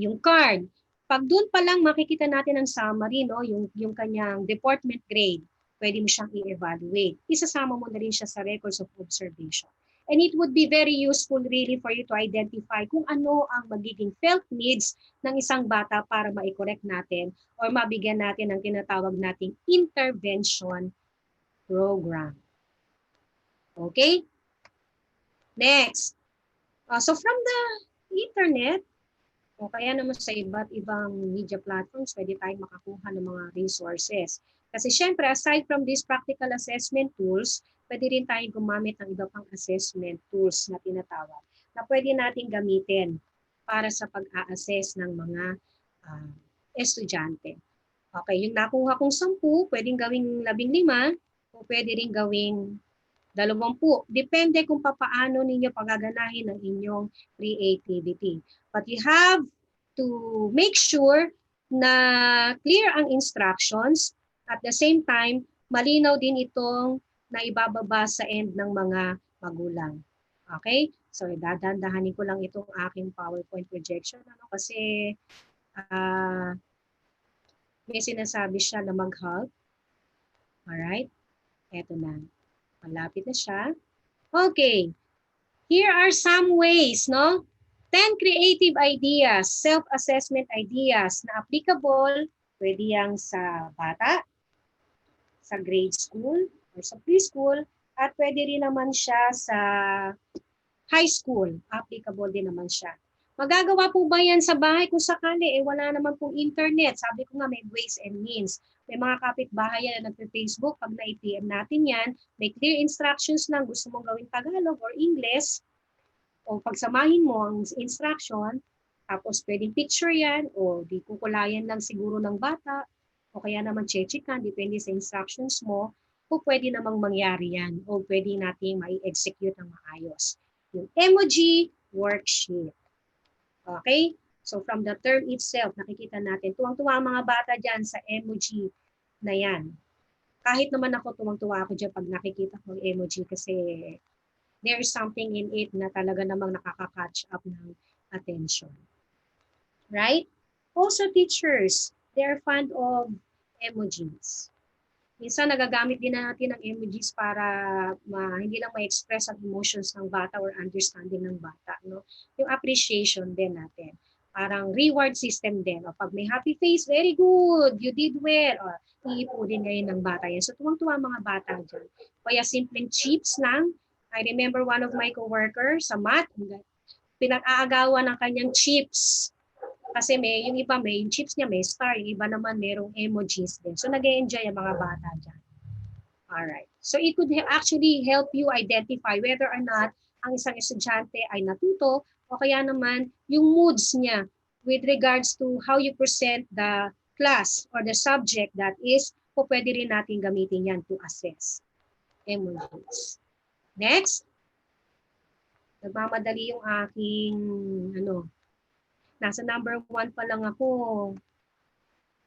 Yung card, pag doon pa lang makikita natin ang summary, no, yung kanyang deportment grade, pwede mo siyang i-evaluate. Isasama mo na rin siya sa records of observation. And it would be very useful really for you to identify kung ano ang magiging felt needs ng isang bata para ma-correct natin or mabigyan natin ng tinatawag nating intervention program. Okay? Next. So from the internet, o kaya naman sa iba't ibang media platforms, pwede tayong makakuha ng mga resources. Kasi syempre, aside from these practical assessment tools, pwede rin tayong gumamit ng iba pang assessment tools na tinatawag na pwede natin gamitin para sa pag-a-assess ng mga uh, estudyante. Okay, yung nakuha kong 10, pwedeng gawing 15 o pwede rin gawing 20. Depende kung paano ninyo pagaganahin ang inyong creativity. But you have to make sure na clear ang instructions at the same time, malinaw din itong naibababa sa end ng mga magulang. Okay? So, dadandahanin ko lang itong aking PowerPoint projection kasi may sinasabi siya na mag-help. Alright? Eto na. Malapit na siya. Okay. Here are some ways, no? 10 creative ideas, self-assessment ideas na applicable, pwede yang sa bata, sa grade school, or sa preschool, at pwede rin naman siya sa high school, applicable din naman siya. Magagawa po ba yan sa bahay kung sakali? Wala naman pong internet. Sabi ko nga may ways and means. May mga kapitbahay yan na nagpe-Facebook. Pag na-PM natin yan, may clear instructions lang. Gusto mong gawin Tagalog or English, o pagsamahin mo ang instruction, tapos pwedeng picture yan, o di kukulayan lang siguro ng bata, o kaya naman chechikan, depende sa instructions mo, o pwede namang mangyari yan, o pwede natin mai-execute ng maayos. Yung emoji worksheet. Okay? So from the term itself, nakikita natin, tuwang-tuwa ang mga bata dyan sa emoji na yan. Kahit naman ako, tuwang-tuwa ako dyan pag nakikita ko ang emoji kasi there is something in it na talaga namang nakaka-catch up ng attention. Right? Also teachers, they are fond of emojis. Minsan nagagamit din natin ng emojis para hindi lang ma-express ang emotions ng bata or understanding ng bata. No? Yung appreciation din natin. Parang reward system din. O pag may happy face, very good, you did well. O, iipudin ngayon ng bata yan. So tuwang-tuwa mga bata dyan. Kaya simpleng chips lang. I remember one of my coworkers sa math, pinag-aagawan ng kanyang chips. Kasi yung iba yung chips niya may star, yung iba naman merong emojis din. So nag-e-enjoy ang mga bata dyan. Alright. So it could actually help you identify whether or not ang isang estudyante ay natuto o kaya naman yung moods niya with regards to how you present the class or the subject that is, o pwede rin natin gamitin yan to assess emojis. Next. Nagmamadali yung aking nasa number 1 pa lang ako.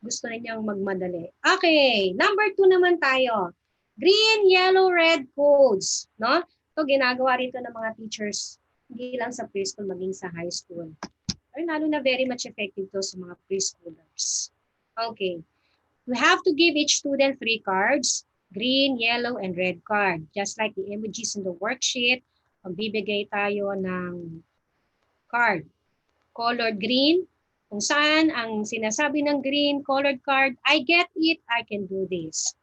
Gusto na niyang magmadali. Okay, number 2 naman tayo. Green, yellow, red codes. No? Ito ginagawa rin ito ng mga teachers, hindi lang sa preschool, maging sa high school. Or lalo na very much effective to sa mga preschoolers. Okay. We have to give each student 3 cards, green, yellow, and red card. Just like the emojis in the worksheet, magbibigay tayo ng card. Colored green, kung saan ang sinasabi ng green colored card, I get it, I can do this.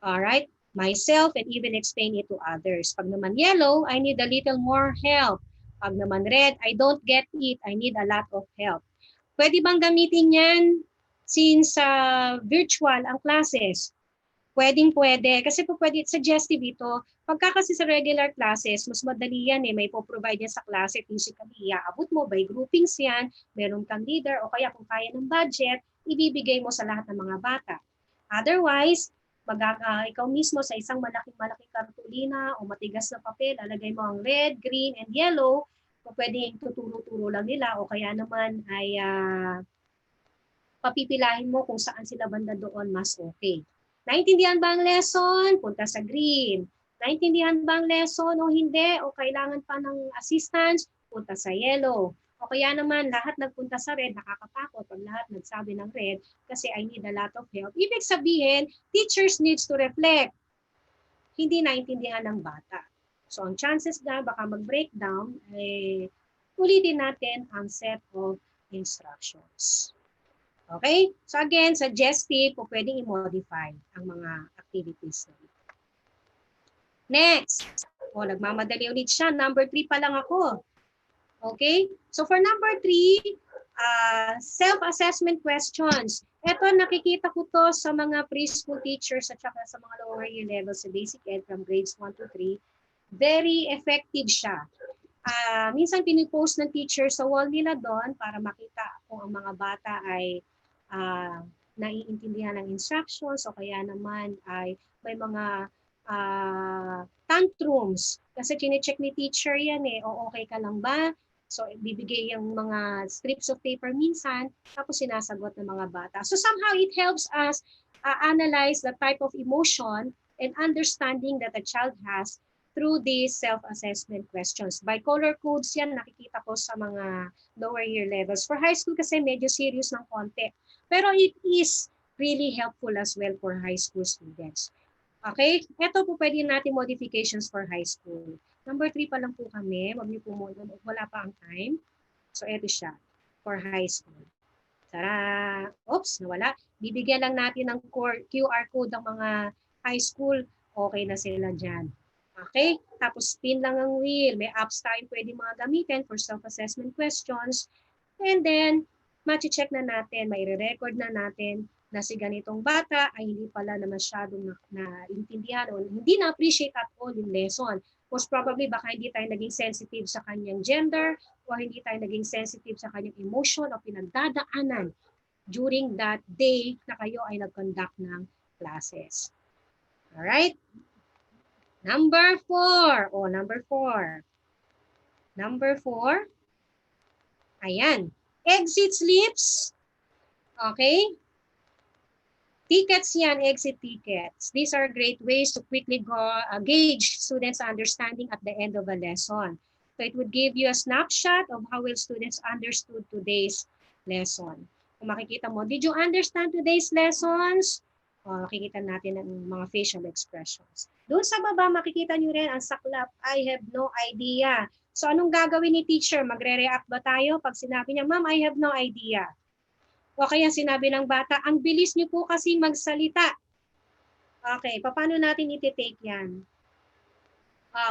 Alright, myself and even explain it to others. Pag naman yellow, I need a little more help. Pag naman red, I don't get it, I need a lot of help. Pwede bang gamitin yan since virtual ang classes? Pwedeng-pwede. Kasi po pwede, suggestive ito. Pagka kasi sa regular classes, mas madali yan eh. May po-provide yan sa klase physically. Iaabot mo by groupings yan. Meron kang leader o kaya kung kaya ng budget, ibibigay mo sa lahat ng mga bata. Otherwise, ikaw mismo sa isang malaking-malaking kartulina o matigas na papel, alagay mo ang red, green, and yellow. O pwedeng tuturo-turo lang nila o kaya naman ay papipilahin mo kung saan sila banda doon mas okay. Naintindihan ba ang lesson? Punta sa green. Naintindihan ba ang lesson o hindi? O kailangan pa ng assistance? Punta sa yellow. O kaya naman lahat nagpunta sa red, nakakatakot pag lahat nagsabi ng red kasi I need a lot of help. Ibig sabihin, teachers needs to reflect. Hindi naintindihan ng bata. So ang chances na baka mag-breakdown, ulitin natin ang set of instructions. Okay? So again, suggestive po pwedeng i-modify ang mga activities na ito. Next. Nagmamadali ulit siya. Number 3 pa lang ako. Okay? So for number 3, self-assessment questions. Ito, nakikita ko to sa mga preschool teachers at saka sa mga lower year levels sa basic ed from grades 1 to 3. Very effective siya. Minsan pinipost ng teacher sa wall nila doon para makita kung ang mga bata ay naiintindihan ng instructions o kaya naman ay may mga tantrums. Kasi chine-check ni teacher yan eh, o okay ka lang ba? So, bibigay yung mga strips of paper minsan, tapos sinasagot ng mga bata. So, somehow it helps us analyze the type of emotion and understanding that a child has through these self-assessment questions. By color codes yan, nakikita ko sa mga lower year levels. For high school kasi medyo serious ng konti. Pero it is really helpful as well for high school students. Okay? Ito po pwede natin modifications for high school. Number 3 pa lang po kami. Wag niyo po muna. Wala pa ang time. So, ito siya for high school. Tara! Oops, nawala. Bibigyan lang natin ng QR code ng mga high school. Okay na sila dyan. Okay? Tapos, spin lang ang wheel. May apps tayo pwede mga gamitin for self-assessment questions. And then, check na natin, may re-record na natin na si ganitong bata ay hindi pala na masyadong naintindihan o hindi na-appreciate at all yung lesson. Most probably, baka hindi tayo naging sensitive sa kanyang gender o hindi tayo naging sensitive sa kanyang emotion o pinagdadaanan during that day na kayo ay nag-conduct ng classes. Alright? Number 4. Number 4. Number 4. Ayan. Exit slips. Okay? Tickets yan, exit tickets. These are great ways to quickly gauge students' understanding at the end of a lesson. So it would give you a snapshot of how well students understood today's lesson. Kung makikita mo, did you understand today's lessons? Makikita natin ang mga facial expressions. Doon sa baba, makikita nyo rin ang saklap, I have no idea. So anong gagawin ni teacher? Magre-react ba tayo pag sinabi niya, Ma'am, I have no idea? O kaya sinabi ng bata, ang bilis niyo po kasi magsalita. Okay, paano natin iti-take yan?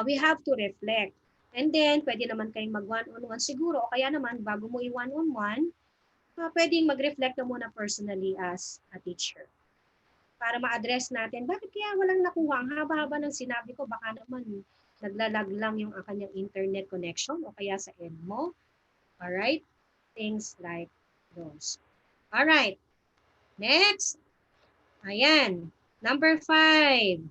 We have to reflect. And then, pwede naman kayong mag-one-on-one siguro. O kaya naman, bago mo i-one-on-one, pwedeng mag-reflect na muna personally as a teacher. Para ma-address natin, bakit kaya walang nakuha? Ang haba-haba ng sinabi ko, baka naman naglalag lang yung kanyang internet connection o kaya sa end mo. Alright? Things like those. Alright. Next. Ayan. Number 5.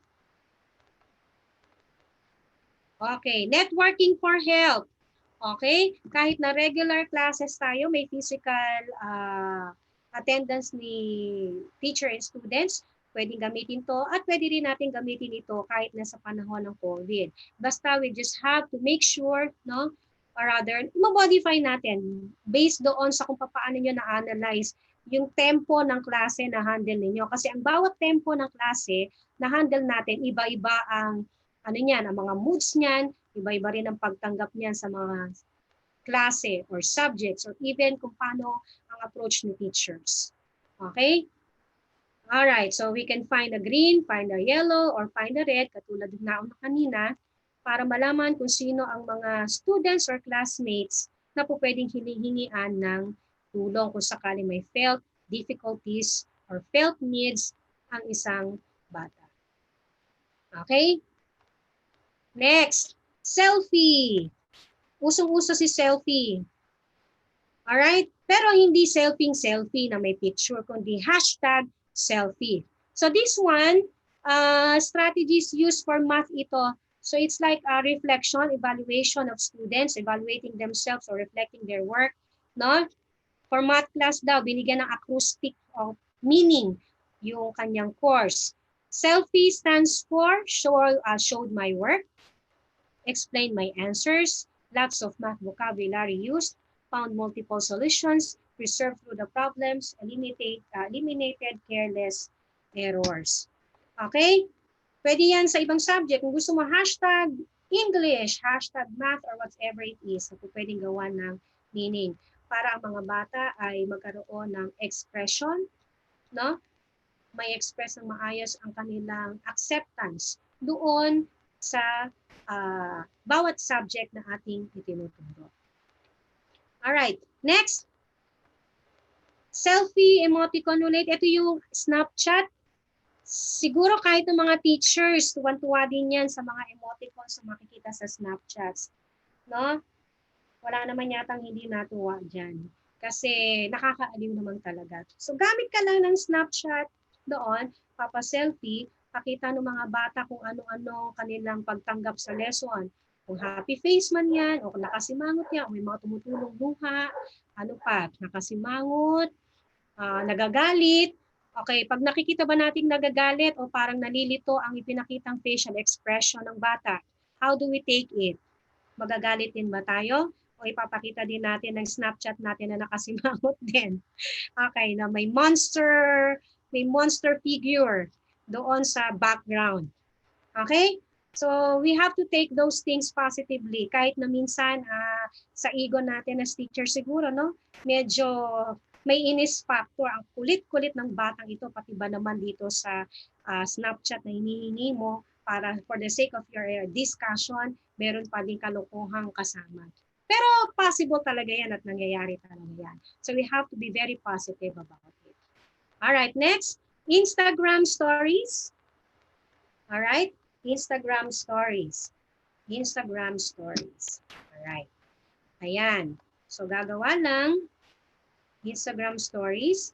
Okay. Networking for help. Okay? Kahit na regular classes tayo, may physical attendance ni teacher and students, pwedeng gamitin to at pwede rin natin gamitin ito kahit nasa panahon ng COVID. Basta we just have to make sure, no? Or rather, ma-modify natin based doon sa kung paano nyo na-analyze yung tempo ng klase na handle ninyo. Kasi ang bawat tempo ng klase na handle natin, iba-iba ang ano niyan, ang mga moods niyan, iba-iba rin ang pagtanggap niyan sa mga klase or subjects or even kung paano ang approach ni teachers. Okay? Alright, so we can find a green, find a yellow, or find a red, katulad ng nauna kanina, para malaman kung sino ang mga students or classmates na po pwedeng hinihingian ng tulong kung sakali may felt difficulties or felt needs ang isang bata. Okay? Next, selfie. Usong-uso si selfie. Alright? Pero hindi selfie na may picture, kundi hashtag selfie. So this one, strategies used for math ito. So it's like a reflection, evaluation of students, evaluating themselves or reflecting their work. No? For math class daw, binigyan ng acoustic of meaning yung kanyang course. Selfie stands for showed my work, explained my answers, lots of math vocabulary used, found multiple solutions, reserved through the problems, eliminated careless errors. Okay? Pwede yan sa ibang subject. Kung gusto mo hashtag English, hashtag math, or whatever it is, na pwedeng gawa ng meaning para ang mga bata ay magkaroon ng expression, no? May express ng maayos ang kanilang acceptance doon sa bawat subject na ating itinuturo. Alright, next. Selfie emoticon ulit. Ito yung Snapchat. Siguro kahit ng mga teachers, tuwan-tuwa din yan sa mga emoticons na makikita sa Snapchats. No? Wala naman yatang hindi natuwa dyan. Kasi nakakaaliw naman talaga. So gamit ka lang ng Snapchat doon, papa-selfie, pakita ng mga bata kung ano-ano kanilang pagtanggap sa lesson. Kung happy face man yan, o kung nakasimangot yan, o may mga tumutulong luha, ano pa, nakasimangot, nagagalit. Okay, pag nakikita ba nating nagagalit o parang nalilito ang ipinakitang facial expression ng bata, how do we take it? Magagalit din ba tayo? O ipapakita din natin ng Snapchat natin na nakasimangot din. Okay, na may monster figure doon sa background. Okay? So we have to take those things positively kahit na minsan sa ego natin as teacher siguro, no? Medyo may inis factor. Ang kulit-kulit ng batang ito, pati ba naman dito sa Snapchat na hinihingi mo para for the sake of your discussion, meron pa din kalokohang kasama. Pero possible talaga yan at nangyayari talaga yan. So we have to be very positive about it. Alright, next, Instagram stories. Alright, Instagram stories. Instagram stories. Alright. Ayan. So gagawa lang Instagram stories.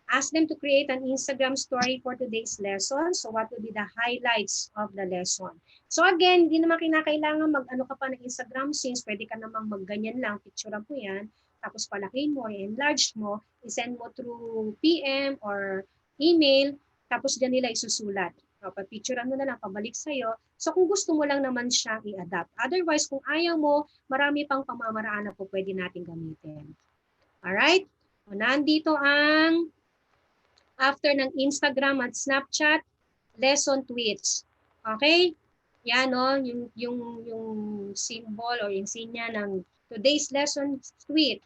Ask them to create an Instagram story for today's lesson. So what will be the highlights of the lesson? So again, hindi naman kinakailangan mag-ano ka pa ng Instagram since pwede ka namang mag-ganyan lang, picturean mo yan, tapos palakihin mo, i-enlarge mo, i-send mo through PM or email, tapos dyan nila isusulat. Picturean mo na lang, pabalik sa'yo. So kung gusto mo lang naman siyang i-adapt. Otherwise, kung ayaw mo, marami pang pamamaraan na po pwede natin gamitin. Alright? So, nandito ang after ng Instagram at Snapchat, lesson tweets. Okay? Yan no, yung symbol or insignia ng today's lesson tweet.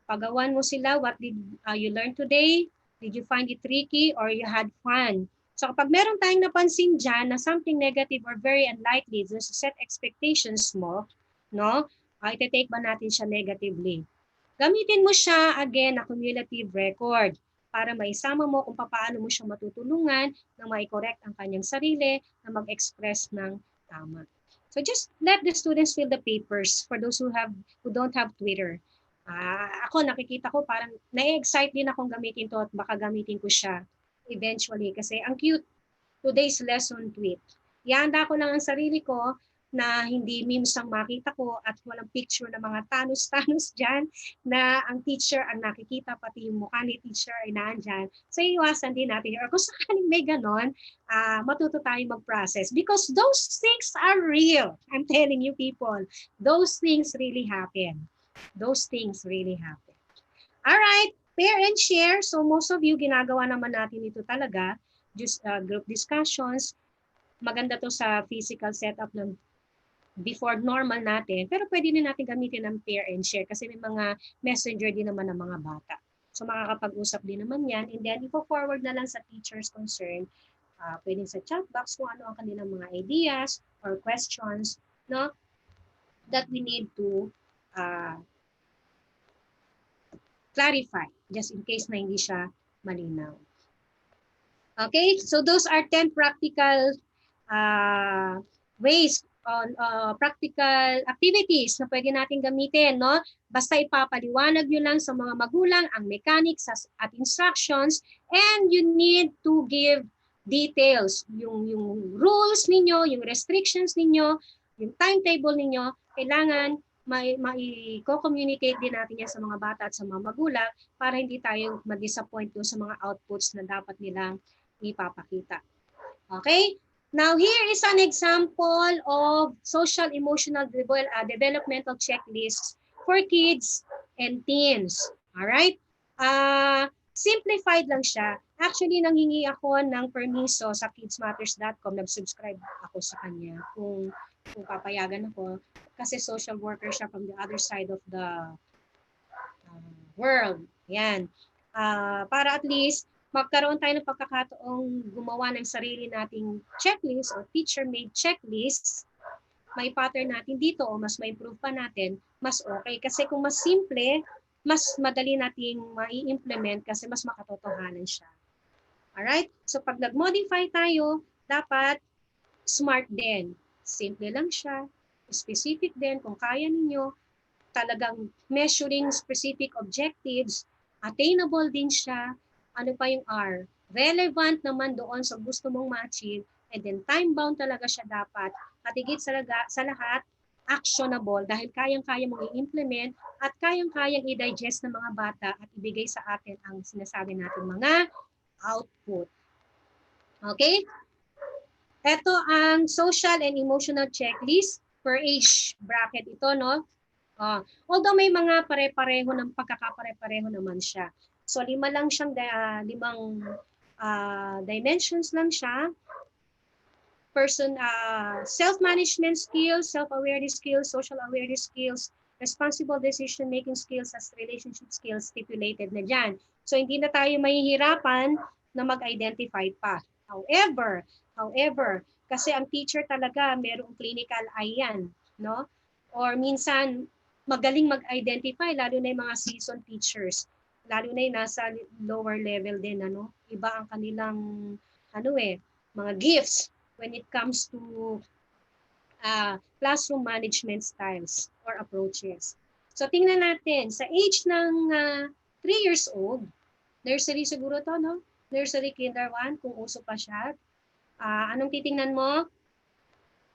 Pagawan mo sila, what did you learn today? Did you find it tricky or you had fun? So kapag meron tayong napansin dyan na something negative or very unlikely, just set expectations mo, no? Ite-take ba natin siya negatively? Gamitin mo siya, again, na cumulative record para maisama mo kung paano mo siya matutulungan na mai-correct ang kanyang sarili na mag-express ng tama. So just let the students fill the papers for those who don't have Twitter. Ako nakikita ko parang na-excite din akong gamitin to at baka gamitin ko siya eventually kasi ang cute today's lesson tweet. Ihanda ko lang ang sarili ko na hindi memes ang makita ko at walang picture ng mga tanus-tanus dyan na ang teacher ang nakikita, pati yung mukha ni teacher ay naandyan. So iwasan din natin. Or kung sakaling may ganon, matuto tayo mag-process because those things are real. I'm telling you people, those things really happen. Those things really happen. Alright, pair and share. So most of you, ginagawa naman natin ito talaga. Just group discussions. Maganda to sa physical setup ng before normal natin. Pero pwede din natin gamitin ang pair and share kasi may mga messenger din naman ng mga bata. So makakapag-usap din naman yan. And then, ipo-forward na lang sa teacher's concern. Pwede sa chat box kung ano ang kanilang mga ideas or questions, no? That we need to clarify just in case na hindi siya malinaw. Okay, so those are 10 practical ways on practical activities na pwede natin gamitin, no? Basta ipapaliwanag nyo lang sa mga magulang ang mechanics at instructions, and you need to give details, yung rules ninyo, yung restrictions ninyo, yung timetable ninyo, kailangan mai-communicate din natin yan sa mga bata at sa mga magulang para hindi tayo ma-disappoint sa mga outputs na dapat nilang ipapakita. Okay? Now, here is an example of social emotional developmental checklists for kids and teens. Alright? Simplified lang siya. Actually, nanghingi ako ng permiso sa kidsmatters.com. Nag-subscribe ako sa kanya kung papayagan ako. Kasi social worker siya from the other side of the world. Yan. Para at least magkaroon tayo ng pagkakataong gumawa ng sarili nating checklist or teacher-made checklist, may pattern natin dito o mas ma-improve pa natin, mas okay. Kasi kung mas simple, mas madali nating mai-implement kasi mas makatotohanan siya. Alright? So pag nag-modify tayo, dapat smart din. Simple lang siya. Specific din kung kaya ninyo. Talagang measuring specific objectives. Attainable din siya. Ano pa yung R? Relevant naman doon sa gusto mong ma-achieve. And then time-bound talaga siya dapat. At higit sa lahat, actionable dahil kayang-kaya mong i-implement at kayang-kayang i-digest ng mga bata at ibigay sa atin ang sinasabi natin mga output. Okay? Ito ang social and emotional checklist per age bracket ito, no? Although may mga pare-pareho ng pagkakapare-pareho naman siya. So limang dimensions lang siya. Self-management skills, self-awareness skills, social awareness skills, responsible decision-making skills, as relationship skills stipulated na dyan. So hindi na tayo mahihirapan na mag-identify pa. However, kasi ang teacher talaga merong clinical eye yan, no? Or minsan magaling mag-identify, lalo na yung mga seasoned teachers, lalo na yung nasa lower level din, ano? Iba ang kanilang mga gifts when it comes to classroom management styles or approaches. So tingnan natin, sa age ng 3 years old, nursery siguro to, no? Nursery, kinder 1, kung uso pa siya. Anong titingnan mo?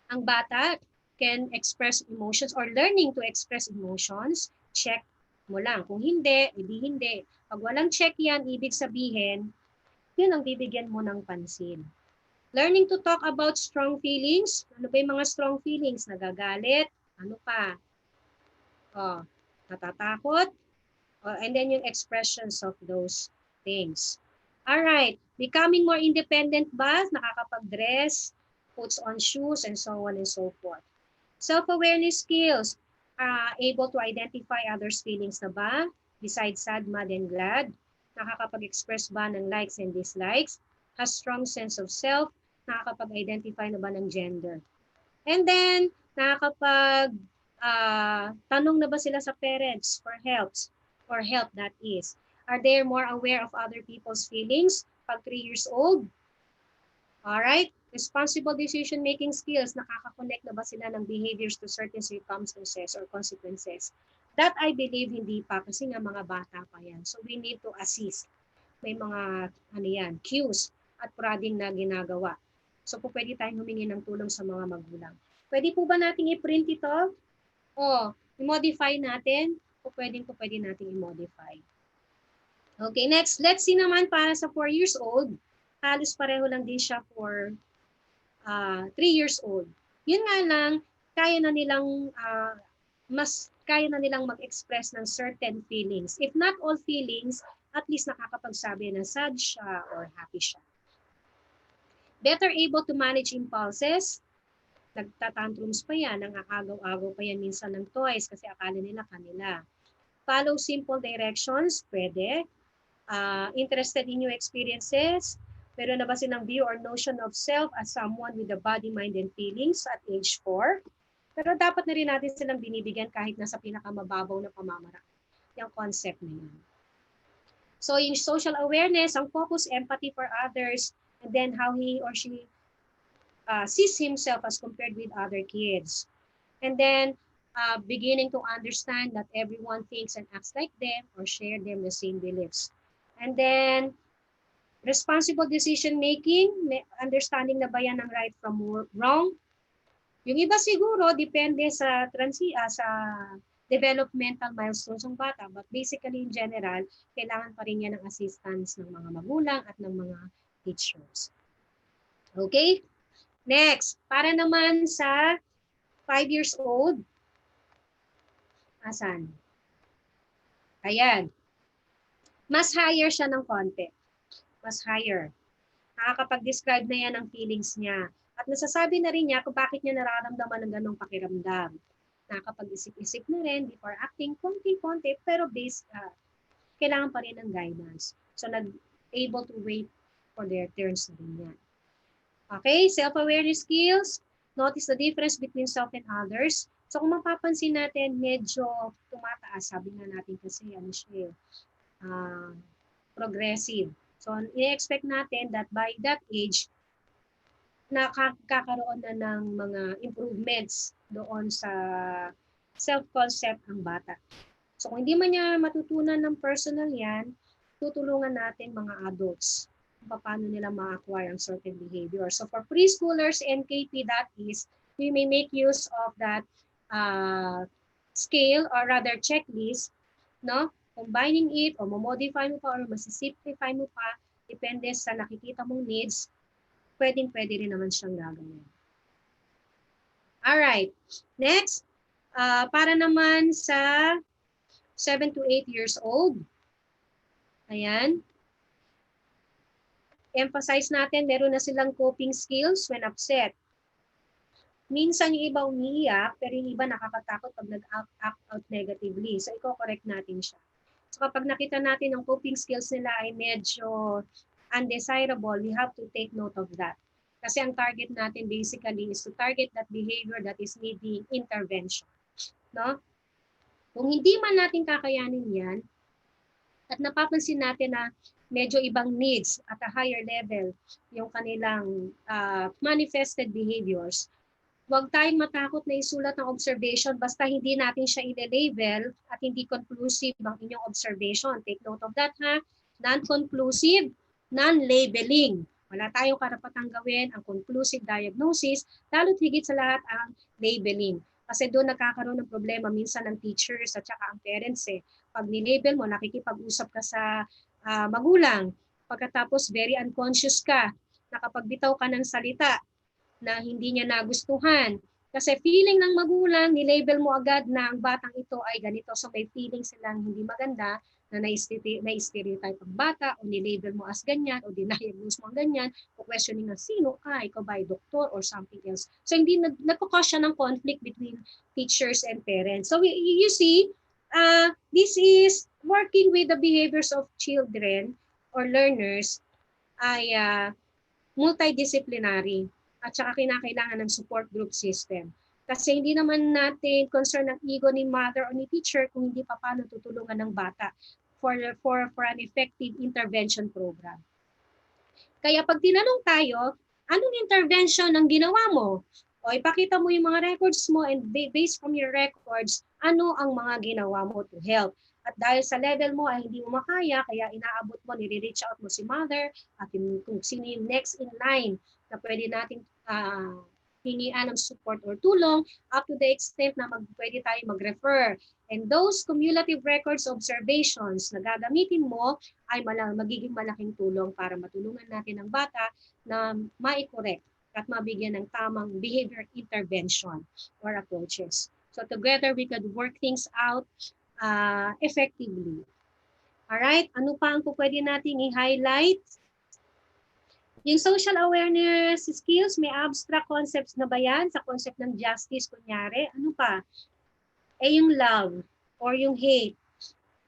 Ang bata can express emotions or learning to express emotions. Check mo lang. Kung hindi, edi hindi. Pag walang check yan, ibig sabihin, yun ang bibigyan mo ng pansin. Learning to talk about strong feelings. Ano ba yung mga strong feelings? Nagagalit? Ano pa? Natatakot? And then yung expressions of those things. Alright. Becoming more independent ba? Nakakapag-dress, puts on shoes, and so on and so forth. Self-awareness skills. Able to identify others' feelings na ba? Besides sad, mad, and glad. Nakakapag-express ba ng likes and dislikes? Has strong sense of self. Nakakapag-identify na ba ng gender? And then, tanong na ba sila sa parents for help that is. Are they more aware of other people's feelings pag 3 years old? Alright? Responsible decision-making skills. Nakaka-connect na ba sila ng behaviors to certain circumstances or consequences? That I believe hindi pa kasi nga mga bata pa yan. So we need to assist. May mga cues at prodding na ginagawa. So po pwede tayong humingi ng tulong sa mga magulang. Pwede po ba nating i-print ito? I-modify natin? Pwede nating i-modify. Okay, next. Let's see naman para sa 4 years old. Halos pareho lang din siya for 3 years old. Yun nga lang, kaya na nilang mag-express ng certain feelings. If not all feelings, at least nakakapagsabi na sad siya or happy siya. Better able to manage impulses. Nagtatantrums pa yan, nangagaw-agaw pa yan minsan ng toys kasi akala nila kanila. Follow simple directions, pwede. Interested in new experiences. Meron na ba silang view or notion of self as someone with a body, mind, and feelings at age 4? Pero dapat na rin natin silang binibigyan kahit nasa pinakamababaw na pamamaraan. Yung concept na yun. So yung social awareness, ang focus, empathy for others, and then how he or she sees himself as compared with other kids. And then beginning to understand that everyone thinks and acts like them or share them the same beliefs. And then responsible decision making, understanding na ba yan ang right from wrong. Yung iba siguro depende sa sa developmental milestones ng bata, but basically in general, kailangan pa rin yan ng assistance ng mga magulang at ng mga teachers. Okay? Next, para naman sa 5 years old, asan? Ayan. Mas higher siya ng konti. Mas higher. Nakakapag-describe na yan ng feelings niya. At nasasabi na rin niya kung bakit niya nararamdaman ng ganong pakiramdam. Nakakapag-isip-isip na rin before acting, konti-konti, pero kailangan pa rin ng guidance. So, able to wait for their turns na rin yan. Okay, self-awareness skills. Notice the difference between self and others. So, kung mapapansin natin, medyo tumataas. Sabi nga natin kasi, siya, progressive. So, i-expect natin that by that age, nakakaroon na ng mga improvements doon sa self-concept ang bata. So, kung hindi man niya matutunan ng personal yan, tutulungan natin mga adults kung paano nila ma-acquire ang certain behavior. So, for preschoolers and KP, that is, we may make use of that scale or rather checklist, no? Combining it o modify mo pa or masisimplify mo pa, depende sa nakikita mong needs, pwedeng-pwede rin naman siyang gagawin. Alright, next, para naman sa 7 to 8 years old, ayan, emphasize natin, meron na silang coping skills when upset. Minsan yung iba umiiyak, pero yung iba nakakatakot pag nag-act out negatively. So, i-correct natin siya. So, kapag nakita natin ang coping skills nila ay medyo undesirable, we have to take note of that. Kasi ang target natin basically is to target that behavior that is needing intervention. No? Kung hindi man natin kakayanin yan, at napapansin natin na medyo ibang needs at a higher level yung kanilang manifested behaviors, huwag tayong matakot na isulat ng observation basta hindi natin siya i-label at hindi conclusive ang inyong observation. Take note of that, ha? Non-conclusive, non-labeling. Wala tayong karapatang gawin ang conclusive diagnosis, lalo't higit sa lahat ang labeling. Kasi doon nagkakaroon ng problema minsan ng teachers at saka ang parents. Pag nilabel mo, nakikipag-usap ka sa magulang. Pagkatapos very unconscious ka, nakapagbitaw ka ng salita na hindi niya nagustuhan. Kasi feeling ng magulang, nilabel mo agad na ang batang ito ay ganito. So may feeling silang hindi maganda na na-stereotype ang bata o nilabel mo as ganyan o diniagnose mo ang ganyan o questioning na sino ka, ikaw ba ay doktor or something else. So hindi nagkakos siya ng conflict between teachers and parents. So you see, this is working with the behaviors of children or learners ay multidisciplinary at saka kinakailangan ng support group system. Kasi hindi naman natin concern ang ego ni mother o ni teacher kung hindi pa paano tutulungan ng bata for an effective intervention program. Kaya pag tinanong tayo, anong intervention ang ginawa mo? O ipakita mo yung mga records mo and based from your records, ano ang mga ginawa mo to help? At dahil sa level mo ay hindi mo makaya, kaya inaabot mo, nire-reach out mo si mother at kung sino yung next in line na pwede nating hingian ng support or tulong up to the extent na pwede tayo mag-refer. And those cumulative records observations na gagamitin mo ay magiging malaking tulong para matulungan natin ang bata na ma-correct at mabigyan ng tamang behavior intervention or approaches. So together we could work things out effectively. Alright, ano pa ang pwede nating i-highlight? Yung social awareness skills, may abstract concepts na ba yan? Sa concept ng justice, kunyari, ano pa? Yung love or yung hate.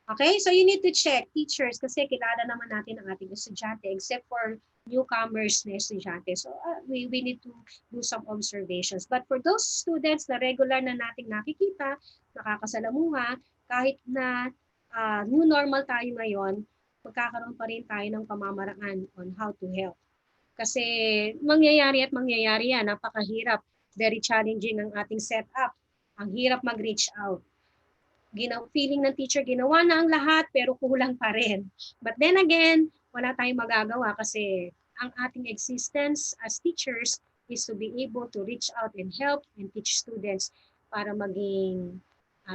Okay, so you need to check, teachers, kasi kilala naman natin ang ating estudyante except for newcomers na estudyante. So we need to do some observations. But for those students na regular na nating nakikita, nakakasalamuha, kahit na new normal tayo ngayon, magkakaroon pa rin tayo ng pamamaraan on how to help. Kasi mangyayari at mangyayari yan, napakahirap, very challenging ang ating setup. Ang hirap mag-reach out. Feeling ng teacher, ginawa na ang lahat pero kulang pa rin. But then again, wala tayong magagawa kasi ang ating existence as teachers is to be able to reach out and help and teach students para maging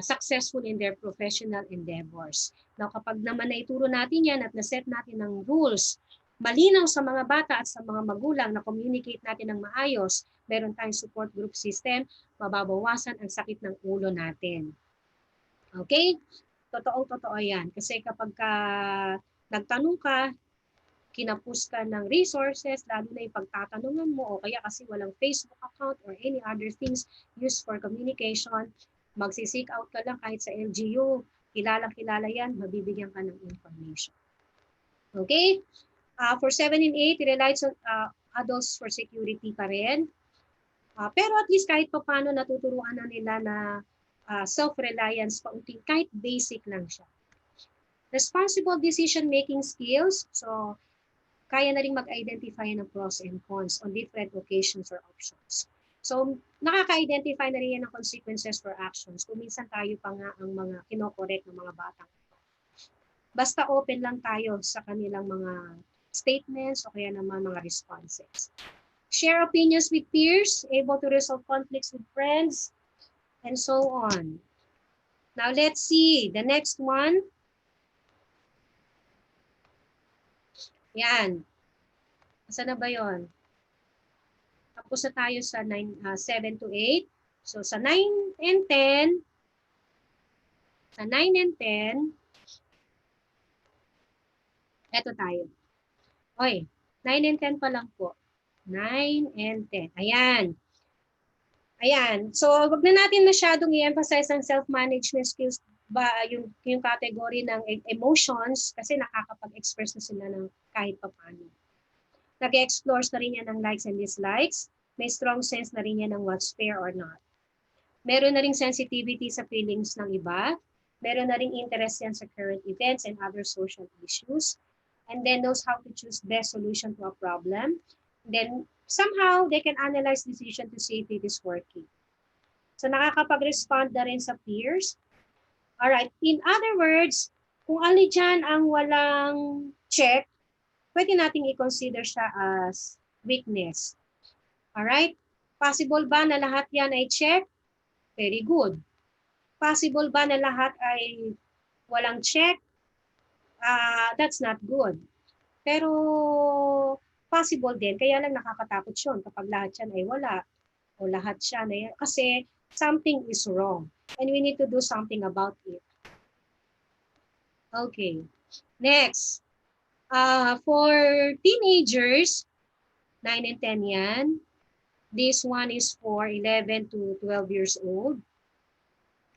successful in their professional endeavors. Now, kapag naman naituro natin yan at naset natin ng rules, malinaw sa mga bata at sa mga magulang na communicate natin ng maayos, meron tayong support group system, mababawasan ang sakit ng ulo natin. Okay? Totoo yan. Kasi kapag nagtanong ka, kinapus ka ng resources, lalo na yung pagtatanungan mo, o kaya kasi walang Facebook account or any other things used for communication, magsiseek out ka lang kahit sa LGU, kilala yan, mabibigyan ka ng information. Okay? For 7 and 8, it relies on adults for security pa rin. Pero at least kahit pa paano natuturuan na nila na self-reliance paunting, kahit basic lang siya. Responsible decision-making skills. So, kaya na rin mag-identify ng pros and cons on different occasions or options. So, nakaka-identify na rin yan ng consequences for actions. Kung minsan tayo pa nga ang mga kinokorek ng mga batang. Basta open lang tayo sa kanilang mga statements o kaya naman mga responses. Share opinions with peers, able to resolve conflicts with friends, and so on. Now, let's see the next one. Yan. Saan na ba yun? Tapos na tayo sa 7 to 8. So, sa 9 and 10, eto tayo. Oy, 9 and 10 pa lang po. 9 and 10. Ayan. Ayan. So, wag na natin masyadong i-emphasize ang self-management skills ba yung category ng emotions kasi nakakapag-express na sila ng kahit pa paano. Nag-explore na rin yan ng likes and dislikes. May strong sense na rin yan ng what's fair or not. Meron na rin sensitivity sa feelings ng iba. Meron na rin interest yan sa current events and other social issues. And then knows how to choose best solution to a problem. And then somehow they can analyze decision to see if it is working. So nakakapag-respond na rin sa peers. Alright, in other words, kung alin dyan ang walang check, pwede nating i-consider siya as weakness. Alright? Possible ba na lahat yan ay check? Very good. Possible ba na lahat ay walang check? That's not good. Pero possible din, kaya lang nakakatakot yun kapag lahat yan ay wala o lahat siya na yan. Kasi something is wrong and we need to do something about it. Okay. Next. For teenagers, 9 and 10 yan. This one is for 11 to 12 years old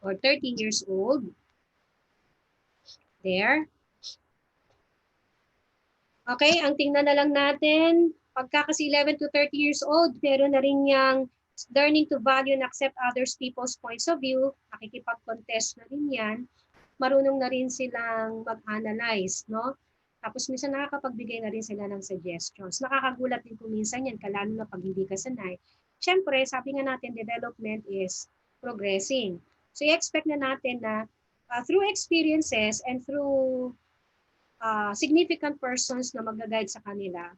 or 13 years old. There. Okay, ang tingnan na lang natin, pagka kasi 11 to 30 years old, meron na rin yung learning to value and accept others people's points of view, nakikipag-contest na rin yan, marunong na rin silang mag-analyze, no? Tapos minsan nakakapagbigay na rin sila ng suggestions. Nakakagulat din kung minsan yan, lalo na pag hindi ka sanay. Siyempre, sabi nga natin, development is progressing. So, i-expect na natin na through experiences and through significant persons na mag-guide sa kanila,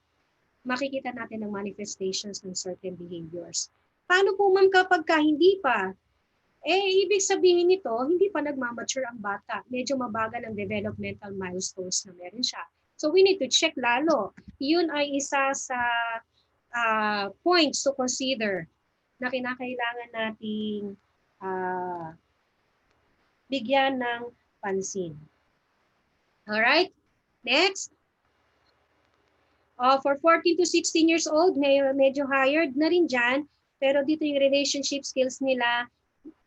makikita natin ang manifestations ng certain behaviors. Paano po ma'am kapag hindi pa? Ibig sabihin nito, hindi pa nagmamature ang bata. Medyo mabagal ang developmental milestones na meron siya. So we need to check lalo. Yun ay isa sa points to consider na kinakailangan nating bigyan ng pansin. Alright? Next. For 14 to 16 years old, medyo hired na rin dyan. Pero dito yung relationship skills nila,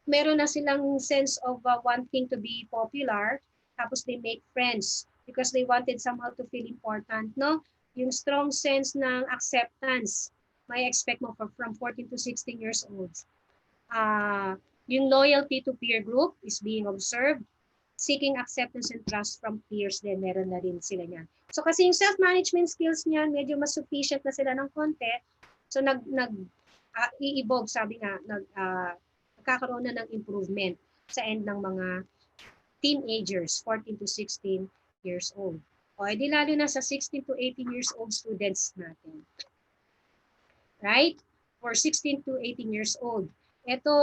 meron na silang sense of wanting to be popular. Tapos they make friends because they wanted somehow to feel important. No? Yung strong sense ng acceptance, may expect mo from 14 to 16 years old. Yung loyalty to peer group is being observed. seeking acceptance and trust from peers din, meron na rin sila niyan. So kasi yung self-management skills niyan, medyo mas sufficient na sila ng konti. So i-evolve, sabi nga, nagkakaroon na ng improvement sa end ng mga teenagers, 14 to 16 years old. O edi lalo na sa 16 to 18 years old students natin. Right? For 16 to 18 years old. Ito,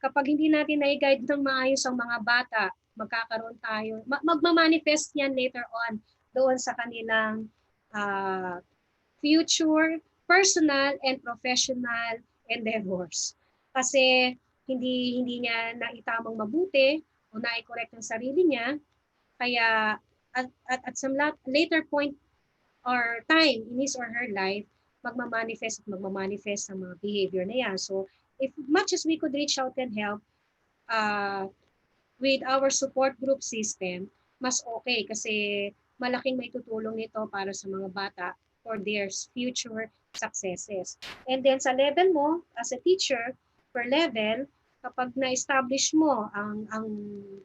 kapag hindi natin na-guide ng maayos ang mga bata, magkakaroon tayo, magmamanifest yan later on doon sa kanilang future, personal, and professional endeavors. Kasi hindi niya naitamang mabuti o nai-correct ang sarili niya, kaya at some later point or time in his or her life, magmamanifest ang mga behavior na yan. So, if much as we could reach out and help uh, with our support group system, mas okay kasi malaking may tutulong nito para sa mga bata for their future successes. And then sa level mo, as a teacher, per level, kapag na-establish mo ang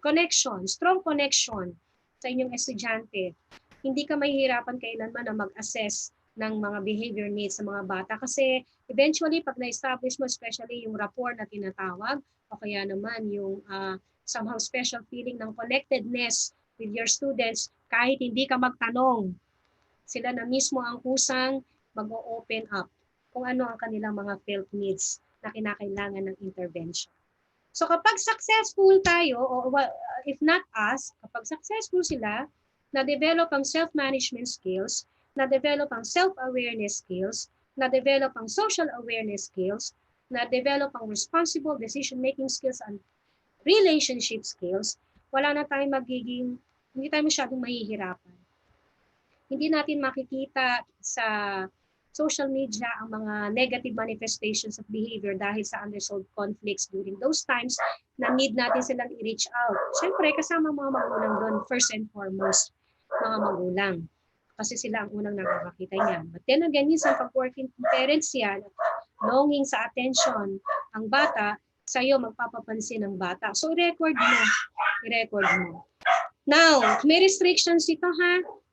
connection, strong connection sa inyong estudyante, hindi ka mahihirapan kailanman na mag-assess ng mga behavior needs sa mga bata kasi eventually pag na-establish mo, especially yung rapport na tinatawag o kaya naman yung somehow special feeling ng connectedness with your students kahit hindi ka magtanong. Sila na mismo ang kusang mag-open up kung ano ang kanilang mga felt needs na kinakailangan ng intervention. So kapag successful tayo, o if not us, kapag successful sila, na-develop ang self-management skills, na-develop ang self-awareness skills, na-develop ang social awareness skills, na-develop ang responsible decision-making skills and relationship skills, wala na tayong hindi tayo masyadong mahihirapan. Hindi natin makikita sa social media ang mga negative manifestations of behavior dahil sa unresolved conflicts during those times na need natin silang i-reach out. Siyempre, kasama mga magulang doon, first and foremost, mga magulang. Kasi sila ang unang nakakakita niyan. But then again, minsan pag working parents yan, longing sa attention ang bata, sa'yo magpapapansin ng bata. So, i-record mo. I-record mo. Now, may restrictions ito ha,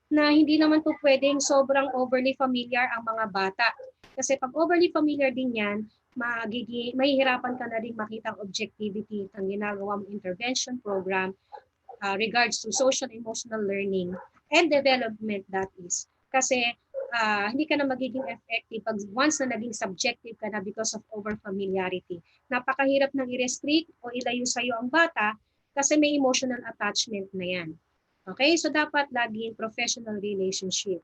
na hindi naman to pwedeng sobrang overly familiar ang mga bata. Kasi pag overly familiar din yan, mahihirapan ka na rin makita ang objectivity ng ginagawa mong intervention program regards to social emotional learning and development that is. Kasi hindi ka na magiging effective pag once na naging subjective ka na because of over-familiarity. Napakahirap nang i-restrict o ilayo sa'yo ang bata kasi may emotional attachment na yan. Okay? So dapat laging professional relationship.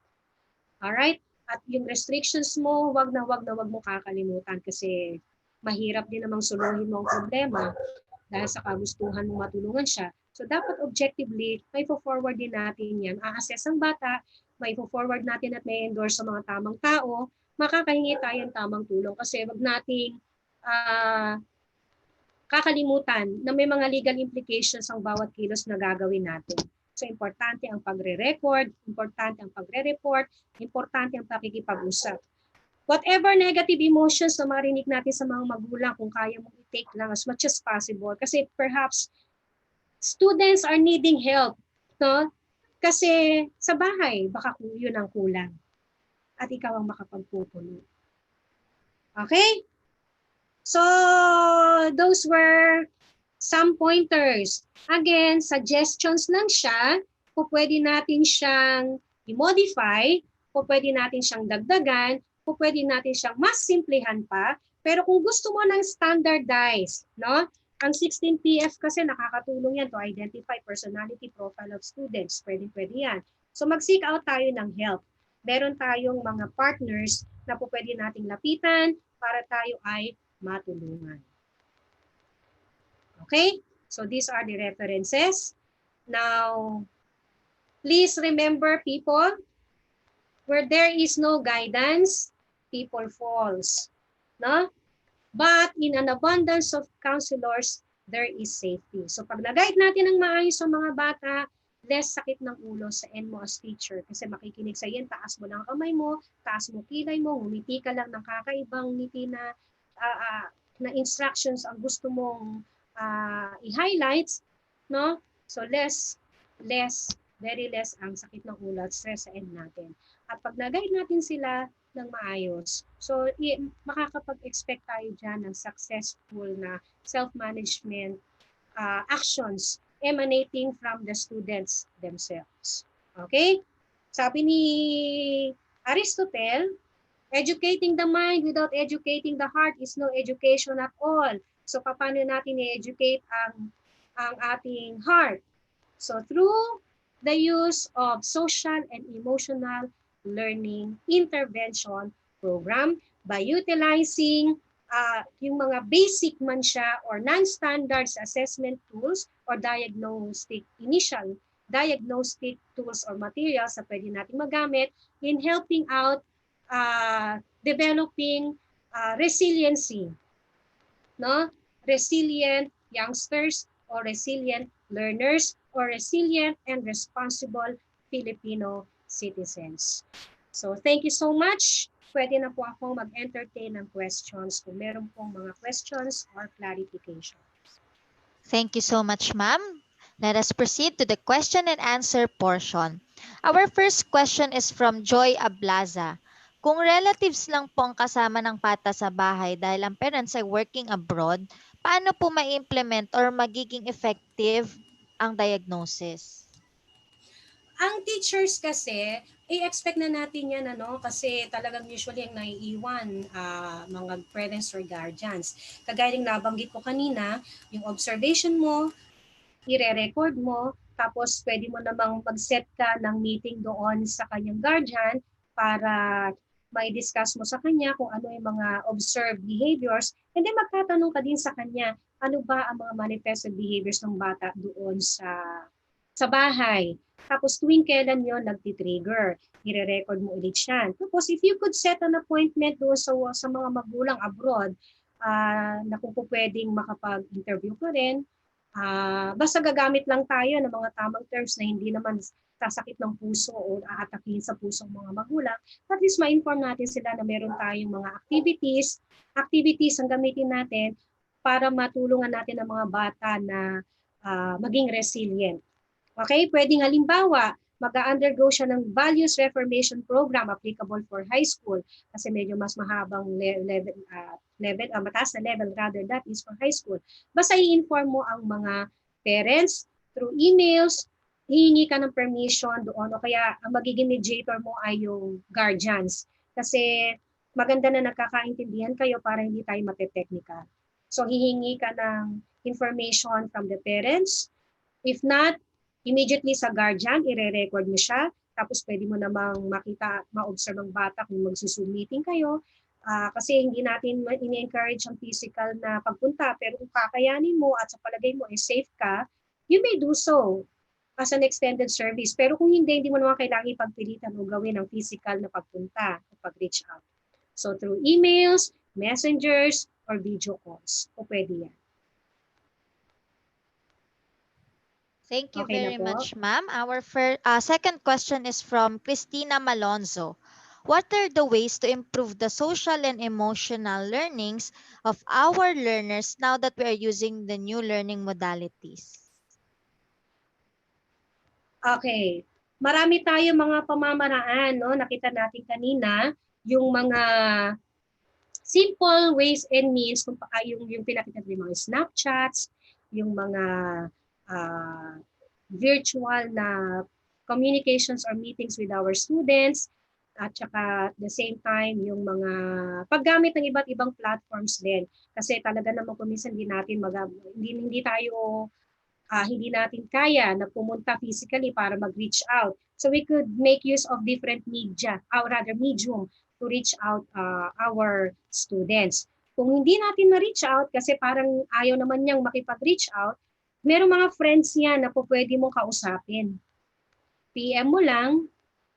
Alright? At yung restrictions mo, wag na wag mo kakalimutan kasi mahirap din namang suluhin mo ang problema dahil sa kagustuhan mo matulungan siya. So dapat objectively, may forward din natin yan. A-assess ang bata, may forward natin at may endorse sa mga tamang tao, makakahingi tayo ng tamang tulong kasi wag nating kakalimutan na may mga legal implications ang bawat kilos na gagawin natin. So, importante ang pagre-record, importante ang pagre-report, importante ang pakikipag-usap. Whatever negative emotions na marinig natin sa mga magulang, kung kaya mong i-take lang as much as possible. Kasi perhaps students are needing help. No? Kasi sa bahay, baka yun ang kulang. At ikaw ang makapagpupuno. Okay? So, those were some pointers. Again, suggestions lang siya. Kung pwede natin siyang i-modify, kung pwede natin siyang dagdagan, kung pwede natin siyang mas simplihan pa. Pero kung gusto mo ng standardized, no? Ang 16PF kasi nakakatulong yan to identify personality profile of students. Pwede yan. So mag-seek out tayo ng help. Meron tayong mga partners na po pwede nating lapitan para tayo ay matulungan. Okay? So these are the references. Now, please remember people, where there is no guidance, people falls. No? But in an abundance of counselors, there is safety. So pag na-guide natin ng maayos sa mga bata, less sakit ng ulo sa end mo as teacher. Kasi makikinig sa yan, taas mo lang kamay mo, taas mo kilay mo, ngumiti ka lang ng kakaibang ngiti na instructions ang gusto mong i-highlights, no? So very less ang sakit ng ulo at stress sa end natin. At pag nag-guide natin sila ng maayos, so makakapag-expect tayo dyan ng successful na self-management actions emanating from the students themselves. Okay? Sabi ni Aristotle, educating the mind without educating the heart is no education at all. So paano natin i-educate ang ating heart? So through the use of social and emotional learning intervention program by utilizing yung mga basic man siya or non-standards assessment tools or initial diagnostic tools or materials na pwede natin magamit in helping out developing resiliency, no? Resilient youngsters or resilient learners or resilient and responsible Filipino citizens. So thank you so much. Pwede na po akong mag-entertain ng questions kung meron pong mga questions or clarification. Thank you so much, ma'am. Let us proceed to the question and answer portion. Our first question is from Joy Ablaza. Kung relatives lang po ang kasama ng bata sa bahay dahil ang parents ay working abroad, paano po ma-implement or magiging effective ang diagnosis? Ang teachers kasi, i-expect na natin yan, kasi talagang usually ang naiiwan, mga parents or guardians. Kagaya ng nabanggit ko kanina, yung observation mo, ire-record mo, tapos pwede mo namang mag-set ka ng meeting doon sa kanyang guardian para may discuss mo sa kanya kung ano yung mga observed behaviors, and then magtatanong ka din sa kanya, ano ba ang mga manifested behaviors ng bata doon sa bahay. Tapos tuwing kailan yon nagtitrigger, i-record mo ulit yan. Tapos if you could set an appointment doon sa mga magulang abroad, na kung pwedeng makapag-interview ka rin, basta gagamit lang tayo ng mga tamang terms na hindi naman sasakit ng puso o aatakihin sa puso ng mga magulang, at least ma-inform natin sila na meron tayong mga activities ang gamitin natin para matulungan natin ang mga bata na maging resilient. Okay, pwedeng halimbawa, mag-undergo siya ng values reformation program applicable for high school kasi medyo mas mahabang mataas na level rather that is for high school. Basta i-inform mo ang mga parents through emails, hihingi ka ng permission doon o kaya ang magiging mediator mo ay yung guardians kasi maganda na nagkakaintindihan kayo para hindi tayo mate-technical. So hihingi ka ng information from the parents. If not, immediately sa guardian, ire-record mo siya. Tapos pwede mo namang ma-observe ang bata kung magsuzoom meeting kayo. Kasi hindi natin ini-encourage ang physical na pagpunta. Pero kung kakayanin mo at sa palagay mo safe ka, you may do so as an extended service. Pero kung hindi mo naman kailangan ipagpilitan o gawin ang physical na pagpunta o pag-reach out. So through emails, messengers, or video calls. O pwede yan. Thank you Okay na very po. much, ma'am. Our second question is from Christina Malonzo. What are the ways to improve the social and emotional learnings of our learners now that we are using the new learning modalities? Okay. Marami tayo mga pamamaraan, no? Nakita natin kanina yung mga simple ways and means kung yung pinakita ng mga Snapchats, yung mga virtual na communications or meetings with our students, at saka at the same time yung mga paggamit ng iba't ibang platforms din kasi talaga naman kuminsan hindi tayo hindi natin kaya na pumunta physically para mag-reach out. So we could make use of different media, or rather medium, to reach out our students. Kung hindi natin ma-reach out, kasi parang ayaw naman niyang makipag-reach out, merong mga friends niya na po pwede mong kausapin. PM mo lang,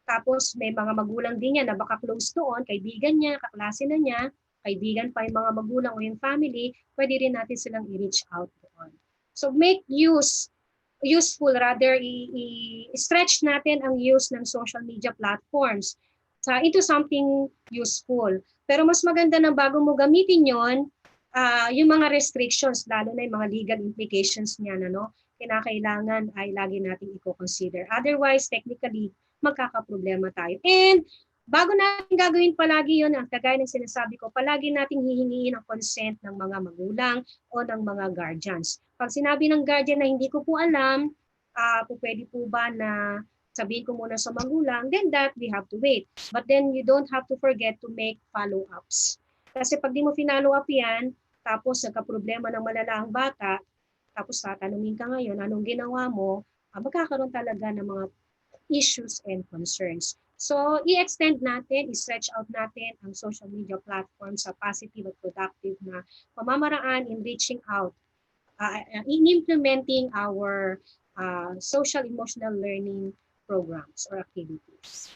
tapos may mga magulang din niya na baka close doon, kaibigan niya, kaklase na niya, kaibigan pa yung mga magulang o yung family, pwede rin natin silang i-reach out doon. So make useful, rather i-stretch natin ang use ng social media platforms into something useful. Pero mas maganda na bago mo gamitin yon, yung mga restrictions, lalo na yung mga legal implications niyan, kinakailangan ay lagi nating i-consider. Otherwise, technically, magkakaproblema tayo. And bago natin gagawin palagi yun, ang kagaya ng sinasabi ko, palagi nating hihingiin ang consent ng mga magulang o ng mga guardians. Pag sinabi ng guardian na hindi ko po alam, kung pwede po ba na sabihin ko muna sa magulang, then that we have to wait. But then you don't have to forget to make follow-ups. Kasi pag di mo finalo up yan, tapos nagka-problema ng malala ang bata, tapos tatanungin ka ngayon, anong ginawa mo, magkakaroon talaga ng mga issues and concerns. So, i-extend natin, i-stretch out natin ang social media platforms sa positive at productive na pamamaraan in reaching out, in implementing our social emotional learning programs or activities.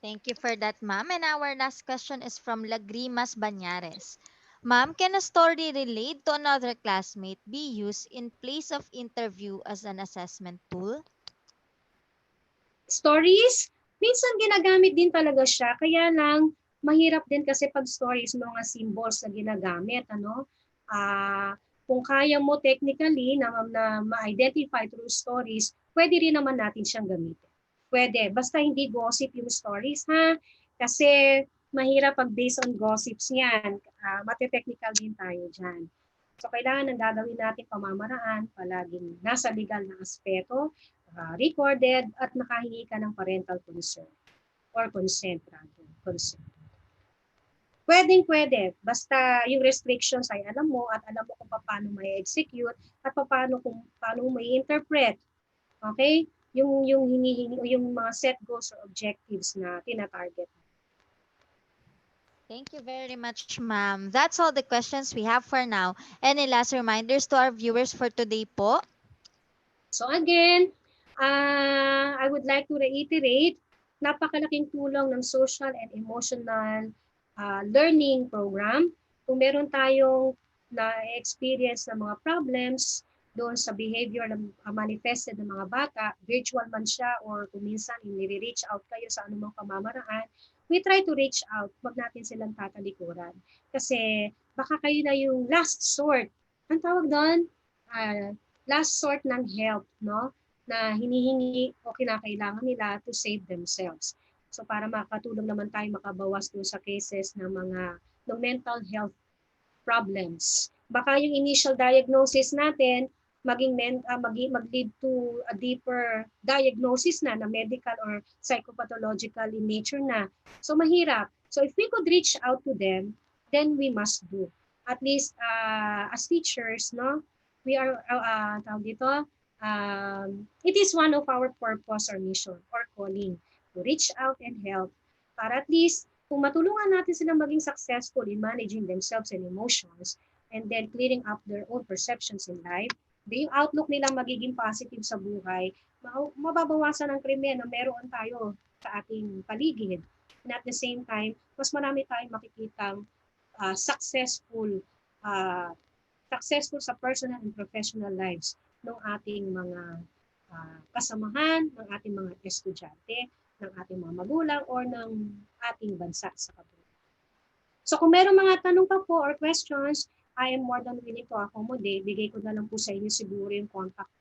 Thank you for that, ma'am. And our last question is from Lagrimas Banyares. Ma'am, can a story relayed to another classmate be used in place of interview as an assessment tool? Stories, minsan ginagamit din talaga siya. Kaya lang, mahirap din kasi pag stories, mga symbols na ginagamit. Ano? Kung kaya mo technically na ma-identify through stories, pwede rin naman natin siyang gamitin. Pwede. Basta hindi gossip yung stories, ha? Kasi mahirap pag based on gossips yan. Mate-technical din tayo dyan. So, kailangan ng gagawin natin pamamaraan, palaging nasa legal na aspeto, recorded, at nakahingi ka ng parental concern or consent rather. Consent. Pwedeng-pwede. Basta yung restrictions ay alam mo at alam mo kung paano may execute at paano mo i-interpret. Okay? Yung hinihingi o yung mga set goals or objectives na tina-target. Thank you very much, ma'am. That's all the questions we have for now. Any last reminders to our viewers for today po? So again, I would like to reiterate, napakalaking tulong ng social and emotional learning program. Kung meron tayong na-experience ng mga problems doon sa behavior na manifested ng mga bata, virtual man siya or kung minsan nire-reach out kayo sa anumang pamamaraan, we try to reach out, wag natin silang tatalikuran. Kasi baka kayo na yung last sort. Ang tawag doon, last sort ng help, no? Na hinihingi o kinakailangan nila to save themselves. So para makatulong naman tayo makabawas doon sa cases ng mga ng mental health problems. Baka yung initial diagnosis natin mag-lead to a deeper diagnosis na medical or psychopathological in nature na. So mahirap. So if we could reach out to them, then we must do. At least as teachers, no, we are tawag dito, it is one of our purpose or mission or calling to reach out and help para at least kung matulungan natin silang maging successful in managing themselves and emotions and then clearing up their own perceptions in life, yung outlook nilang magiging positive sa buhay, mababawasan ang krimen na meron tayo sa ating paligid. And at the same time, mas marami tayong makikitang successful uh, successful sa personal and professional lives ng ating mga kasamahan, ng ating mga estudyante, ng ating mga magulang, or ng ating bansa sa kabila. So kung meron mga tanong pa po or questions, I am more than willing to accommodate. Bigay ko na lang po sa inyo siguro yung contact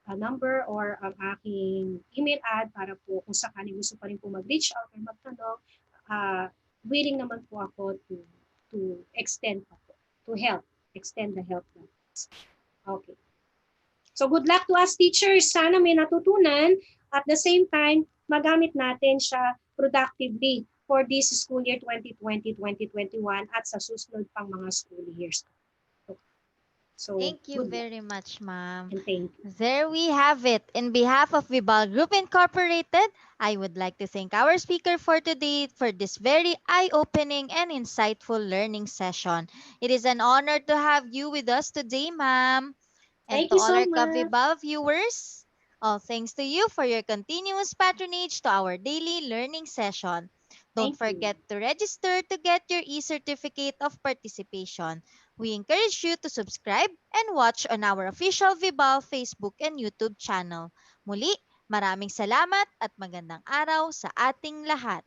number or ang aking email ad para po kung sakali gusto pa rin po mag-reach out or magtanong, willing naman po ako to extend pa po, to help, extend the help natin. Okay. So good luck to us teachers. Sana may natutunan at the same time, magamit natin siya productively for this school year 2020-2021 at sa susunod pang mga school years. So, Thank you good luck very much, ma'am. and thank you. There we have it. In behalf of Vibal Group Incorporated, I would like to thank our speaker for today for this very eye-opening and insightful learning session. It is an honor to have you with us today, ma'am. And Thank to you all so our much. Kavibal viewers, all thanks to you for your continuous patronage to our daily learning session. Don't Thank you. forget to register to get your e-certificate of participation. We encourage you to subscribe and watch on our official Vibal Facebook and YouTube channel. Muli, maraming salamat at magandang araw sa ating lahat.